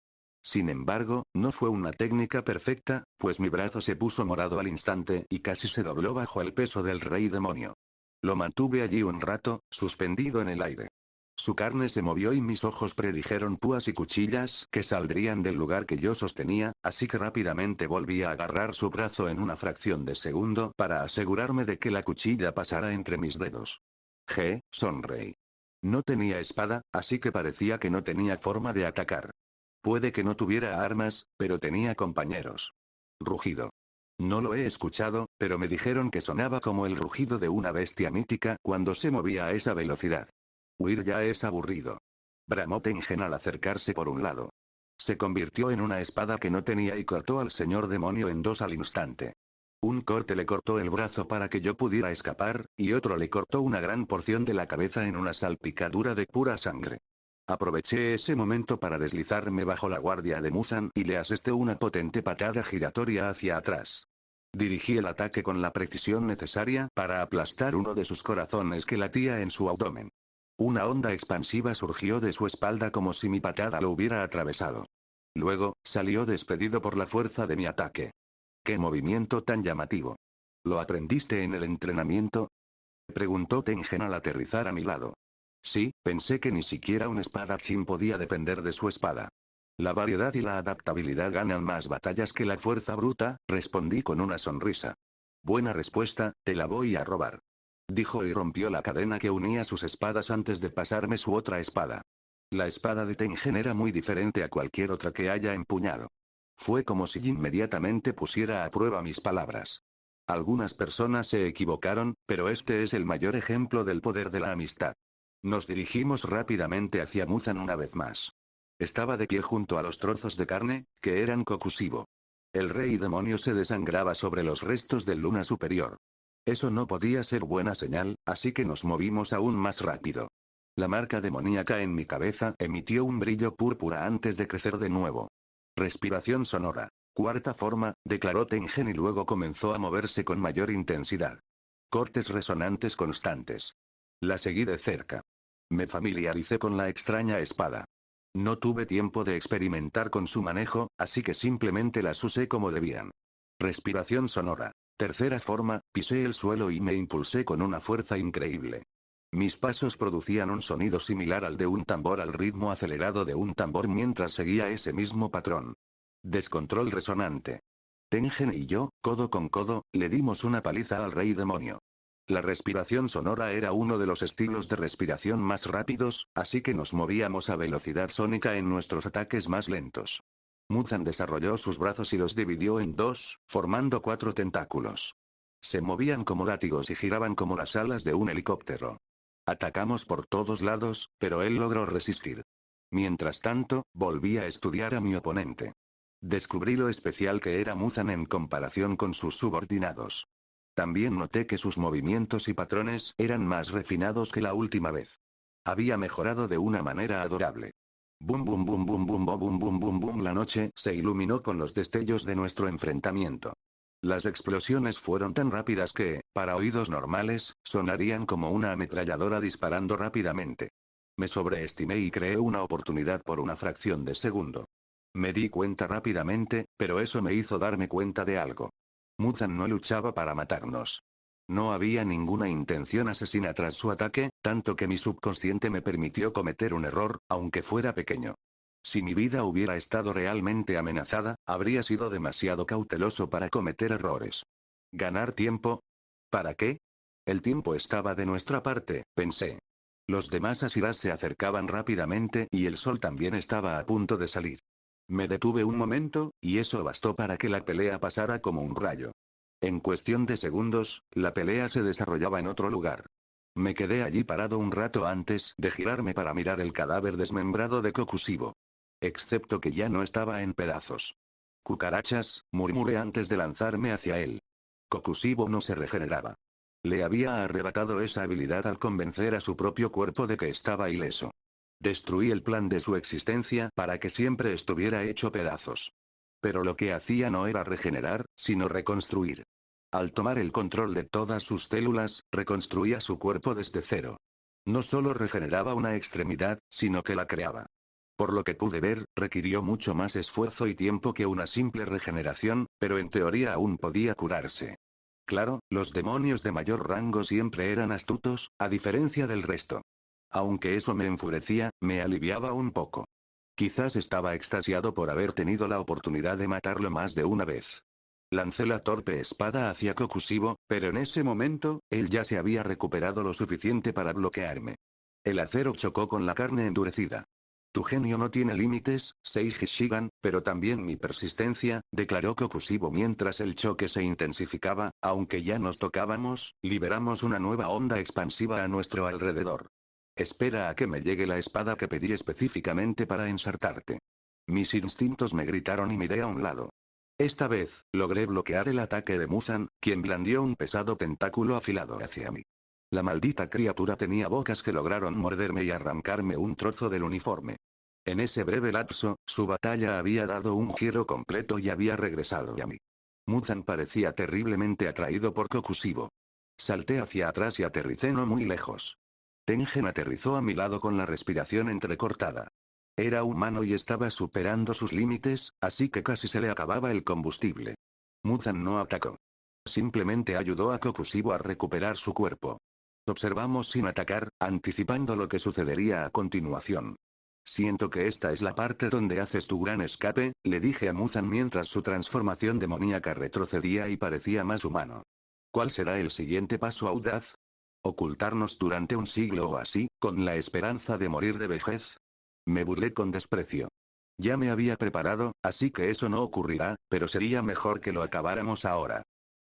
Sin embargo, no fue una técnica perfecta, pues mi brazo se puso morado al instante y casi se dobló bajo el peso del rey demonio. Lo mantuve allí un rato, suspendido en el aire. Su carne se movió y mis ojos predijeron púas y cuchillas que saldrían del lugar que yo sostenía, así que rápidamente volví a agarrar su brazo en una fracción de segundo para asegurarme de que la cuchilla pasara entre mis dedos. Sonreí. No tenía espada, así que parecía que no tenía forma de atacar. Puede que no tuviera armas, pero tenía compañeros. Rugido. No lo he escuchado, pero me dijeron que sonaba como el rugido de una bestia mítica cuando se movía a esa velocidad. Huir ya es aburrido. Bramó Tengen al acercarse por un lado. Se convirtió en una espada que no tenía y cortó al señor demonio en dos al instante. Un corte le cortó el brazo para que yo pudiera escapar, y otro le cortó una gran porción de la cabeza en una salpicadura de pura sangre. Aproveché ese momento para deslizarme bajo la guardia de Muzan y le asesté una potente patada giratoria hacia atrás. Dirigí el ataque con la precisión necesaria para aplastar uno de sus corazones que latía en su abdomen. Una onda expansiva surgió de su espalda como si mi patada lo hubiera atravesado. Luego, salió despedido por la fuerza de mi ataque. ¡Qué movimiento tan llamativo! ¿Lo aprendiste en el entrenamiento?, preguntó Tengen al aterrizar a mi lado. Sí, pensé que ni siquiera un espadachín podía depender de su espada. La variedad y la adaptabilidad ganan más batallas que la fuerza bruta, respondí con una sonrisa. Buena respuesta, te la voy a robar. Dijo y rompió la cadena que unía sus espadas antes de pasarme su otra espada. La espada de Tengen era muy diferente a cualquier otra que haya empuñado. Fue como si inmediatamente pusiera a prueba mis palabras. Algunas personas se equivocaron, pero este es el mayor ejemplo del poder de la amistad. Nos dirigimos rápidamente hacia Muzan una vez más. Estaba de pie junto a los trozos de carne, que eran Kokushibo. El rey demonio se desangraba sobre los restos del luna superior. Eso no podía ser buena señal, así que nos movimos aún más rápido. La marca demoníaca en mi cabeza emitió un brillo púrpura antes de crecer de nuevo. Respiración sonora. Cuarta forma, declaró Tengen y luego comenzó a moverse con mayor intensidad. Cortes resonantes constantes. La seguí de cerca. Me familiaricé con la extraña espada. No tuve tiempo de experimentar con su manejo, así que simplemente las usé como debían. Respiración sonora. Tercera forma, pisé el suelo y me impulsé con una fuerza increíble. Mis pasos producían un sonido similar al de un tambor al ritmo acelerado de un tambor mientras seguía ese mismo patrón. Descontrol resonante. Tengen y yo, codo con codo, le dimos una paliza al rey demonio. La respiración sonora era uno de los estilos de respiración más rápidos, así que nos movíamos a velocidad sónica en nuestros ataques más lentos. Muzan desarrolló sus brazos y los dividió en dos, formando 4 tentáculos. Se movían como látigos y giraban como las alas de un helicóptero. Atacamos por todos lados, pero él logró resistir. Mientras tanto, volví a estudiar a mi oponente. Descubrí lo especial que era Muzan en comparación con sus subordinados. También noté que sus movimientos y patrones eran más refinados que la última vez. Había mejorado de una manera adorable. Bum bum bum bum bum bum bum bum bum bum. La noche se iluminó con los destellos de nuestro enfrentamiento. Las explosiones fueron tan rápidas que, para oídos normales, sonarían como una ametralladora disparando rápidamente. Me sobreestimé y creé una oportunidad por una fracción de segundo. Me di cuenta rápidamente, pero eso me hizo darme cuenta de algo. Muzan no luchaba para matarnos. No había ninguna intención asesina tras su ataque, tanto que mi subconsciente me permitió cometer un error, aunque fuera pequeño. Si mi vida hubiera estado realmente amenazada, habría sido demasiado cauteloso para cometer errores. ¿Ganar tiempo? ¿Para qué? El tiempo estaba de nuestra parte, pensé. Los demás Asiras se acercaban rápidamente y el sol también estaba a punto de salir. Me detuve un momento, y eso bastó para que la pelea pasara como un rayo. En cuestión de segundos, la pelea se desarrollaba en otro lugar. Me quedé allí parado un rato antes de girarme para mirar el cadáver desmembrado de Kokushibo. Excepto que ya no estaba en pedazos. Cucarachas, murmuré antes de lanzarme hacia él. Kokushibo no se regeneraba. Le había arrebatado esa habilidad al convencer a su propio cuerpo de que estaba ileso. Destruí el plan de su existencia para que siempre estuviera hecho pedazos. Pero lo que hacía no era regenerar, sino reconstruir. Al tomar el control de todas sus células, reconstruía su cuerpo desde cero. No solo regeneraba una extremidad, sino que la creaba. Por lo que pude ver, requirió mucho más esfuerzo y tiempo que una simple regeneración, pero en teoría aún podía curarse. Claro, los demonios de mayor rango siempre eran astutos, a diferencia del resto. Aunque eso me enfurecía, me aliviaba un poco. Quizás estaba extasiado por haber tenido la oportunidad de matarlo más de una vez. Lancé la torpe espada hacia Kokushibo, pero en ese momento, él ya se había recuperado lo suficiente para bloquearme. El acero chocó con la carne endurecida. Tu genio no tiene límites, Seiji Shigan, pero también mi persistencia, declaró Kokushibo mientras el choque se intensificaba, aunque ya nos tocábamos, liberamos una nueva onda expansiva a nuestro alrededor. Espera a que me llegue la espada que pedí específicamente para ensartarte. Mis instintos me gritaron y miré a un lado. Esta vez, logré bloquear el ataque de Muzan, quien blandió un pesado tentáculo afilado hacia mí. La maldita criatura tenía bocas que lograron morderme y arrancarme un trozo del uniforme. En ese breve lapso, su batalla había dado un giro completo y había regresado a mí. Muzan parecía terriblemente atraído por Kokushibo. Salté hacia atrás y aterricé no muy lejos. Tengen aterrizó a mi lado con la respiración entrecortada. Era humano y estaba superando sus límites, así que casi se le acababa el combustible. Muzan no atacó. Simplemente ayudó a Kokushibo a recuperar su cuerpo. Observamos sin atacar, anticipando lo que sucedería a continuación. Siento que esta es la parte donde haces tu gran escape, le dije a Muzan mientras su transformación demoníaca retrocedía y parecía más humano. ¿Cuál será el siguiente paso audaz? ¿Ocultarnos durante un siglo o así, con la esperanza de morir de vejez? Me burlé con desprecio. Ya me había preparado, así que eso no ocurrirá, pero sería mejor que lo acabáramos ahora.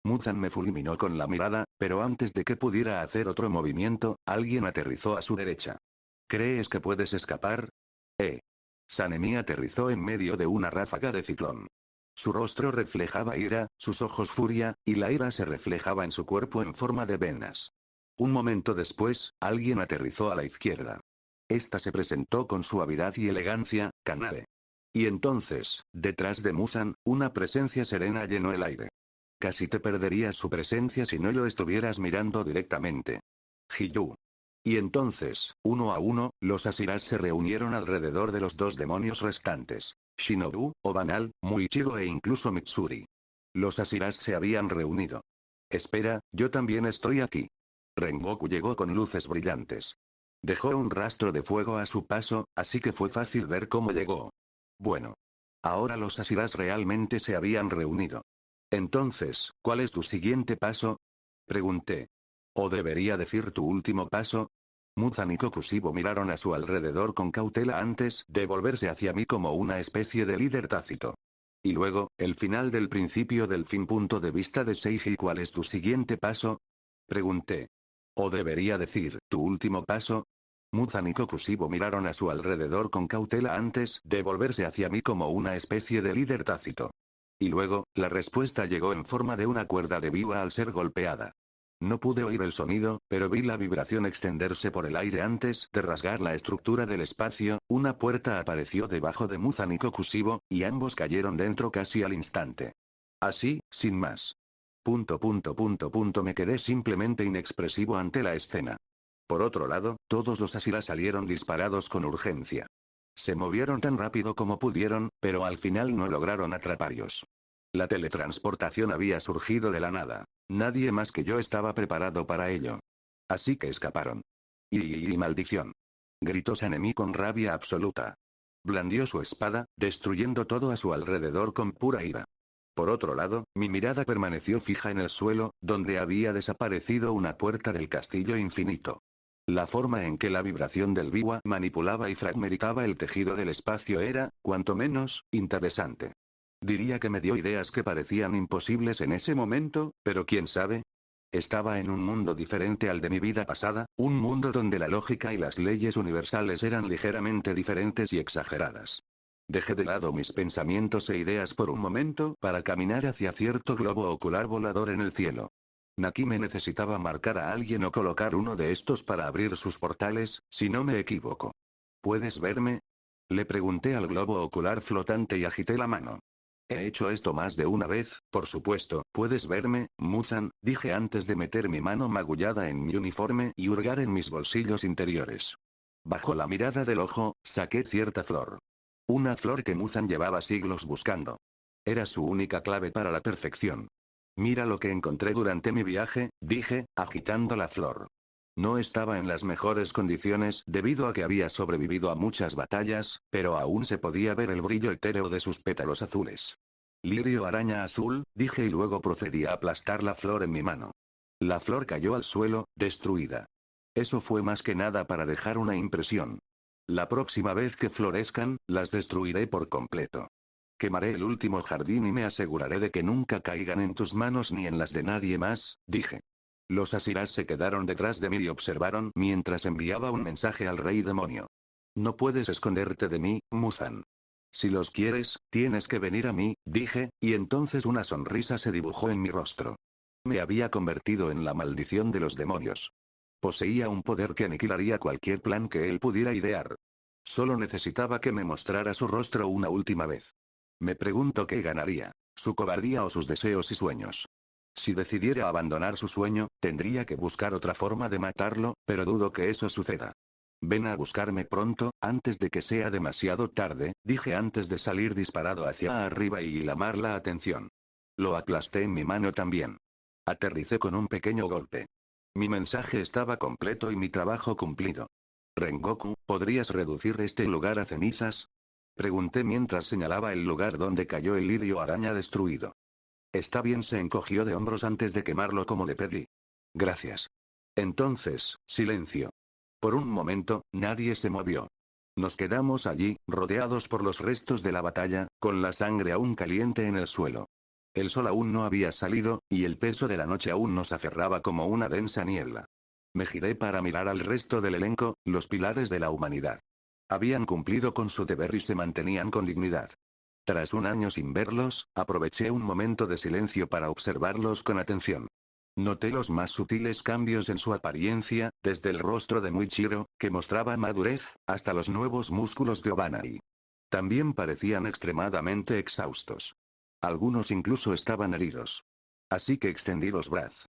Muzan me fulminó con la mirada, pero antes de que pudiera hacer otro movimiento, alguien aterrizó a su derecha. ¿Crees que puedes escapar? Sanemi aterrizó en medio de una ráfaga de ciclón. Su rostro reflejaba ira, sus ojos furia, y la ira se reflejaba en su cuerpo en forma de venas. Un momento después, alguien aterrizó a la izquierda. Esta se presentó con suavidad y elegancia, Kanade. Y entonces, detrás de Muzan, una presencia serena llenó el aire. Casi te perderías su presencia si no lo estuvieras mirando directamente. Hiyu. Y entonces, uno a uno, los Asiras se reunieron alrededor de los dos demonios restantes. Shinobu, Obanal, Muichiro e incluso Mitsuri. Los Asiras se habían reunido. Espera, yo también estoy aquí. Rengoku llegó con luces brillantes. Dejó un rastro de fuego a su paso, así que fue fácil ver cómo llegó. Bueno. Ahora los Asiras realmente se habían reunido. Entonces, ¿cuál es tu siguiente paso? Pregunté. ¿O debería decir tu último paso? Muzan y Kokushibo miraron a su alrededor con cautela antes de volverse hacia mí como una especie de líder tácito. Y luego, el final del principio del fin. Punto de vista de Seiji. ¿Cuál es tu siguiente paso? Pregunté. ¿O debería decir, tu último paso? Muzan y Kokushibo miraron a su alrededor con cautela antes de volverse hacia mí como una especie de líder tácito. Y luego, la respuesta llegó en forma de una cuerda de viva al ser golpeada. No pude oír el sonido, pero vi la vibración extenderse por el aire antes de rasgar la estructura del espacio. Una puerta apareció debajo de Muzan y Kokushibo, y ambos cayeron dentro casi al instante. Así, sin más. Me quedé simplemente inexpresivo ante la escena. Por otro lado, todos los Asiras salieron disparados con urgencia. Se movieron tan rápido como pudieron, pero al final no lograron atraparlos. La teletransportación había surgido de la nada. Nadie más que yo estaba preparado para ello. Así que escaparon. ¡Y maldición! Gritó Sanemi con rabia absoluta. Blandió su espada, destruyendo todo a su alrededor con pura ira. Por otro lado, mi mirada permaneció fija en el suelo, donde había desaparecido una puerta del castillo infinito. La forma en que la vibración del biwa manipulaba y fragmentaba el tejido del espacio era, cuanto menos, interesante. Diría que me dio ideas que parecían imposibles en ese momento, pero quién sabe. Estaba en un mundo diferente al de mi vida pasada, un mundo donde la lógica y las leyes universales eran ligeramente diferentes y exageradas. Dejé de lado mis pensamientos e ideas por un momento para caminar hacia cierto globo ocular volador en el cielo. Nakime necesitaba marcar a alguien o colocar uno de estos para abrir sus portales, si no me equivoco. ¿Puedes verme? Le pregunté al globo ocular flotante y agité la mano. He hecho esto más de una vez, por supuesto. ¿Puedes verme, Muzan?, dije antes de meter mi mano magullada en mi uniforme y hurgar en mis bolsillos interiores. Bajo la mirada del ojo, saqué cierta flor. Una flor que Muzan llevaba siglos buscando. Era su única clave para la perfección. Mira lo que encontré durante mi viaje, dije, agitando la flor. No estaba en las mejores condiciones debido a que había sobrevivido a muchas batallas, pero aún se podía ver el brillo etéreo de sus pétalos azules. Lirio araña azul, dije y luego procedí a aplastar la flor en mi mano. La flor cayó al suelo, destruida. Eso fue más que nada para dejar una impresión. La próxima vez que florezcan, las destruiré por completo. Quemaré el último jardín y me aseguraré de que nunca caigan en tus manos ni en las de nadie más, dije. Los Asiras se quedaron detrás de mí y observaron mientras enviaba un mensaje al rey demonio. No puedes esconderte de mí, Muzan. Si los quieres, tienes que venir a mí, dije, y entonces una sonrisa se dibujó en mi rostro. Me había convertido en la maldición de los demonios. Poseía un poder que aniquilaría cualquier plan que él pudiera idear. Solo necesitaba que me mostrara su rostro una última vez. Me pregunto qué ganaría, su cobardía o sus deseos y sueños. Si decidiera abandonar su sueño, tendría que buscar otra forma de matarlo, pero dudo que eso suceda. Ven a buscarme pronto, antes de que sea demasiado tarde, dije antes de salir disparado hacia arriba y llamar la atención. Lo aplasté en mi mano también. Aterricé con un pequeño golpe. Mi mensaje estaba completo y mi trabajo cumplido. Rengoku, ¿podrías reducir este lugar a cenizas? Pregunté mientras señalaba el lugar donde cayó el lirio araña destruido. Está bien, se encogió de hombros antes de quemarlo como le pedí. Gracias. Entonces, silencio. Por un momento, nadie se movió. Nos quedamos allí, rodeados por los restos de la batalla, con la sangre aún caliente en el suelo. El sol aún no había salido, y el peso de la noche aún nos aferraba como una densa niebla. Me giré para mirar al resto del elenco, los pilares de la humanidad. Habían cumplido con su deber y se mantenían con dignidad. Tras un año sin verlos, aproveché un momento de silencio para observarlos con atención. Noté los más sutiles cambios en su apariencia, desde el rostro de Muichiro, que mostraba madurez, hasta los nuevos músculos de Obanai. También parecían extremadamente exhaustos. Algunos incluso estaban heridos. Así que extendí los brazos.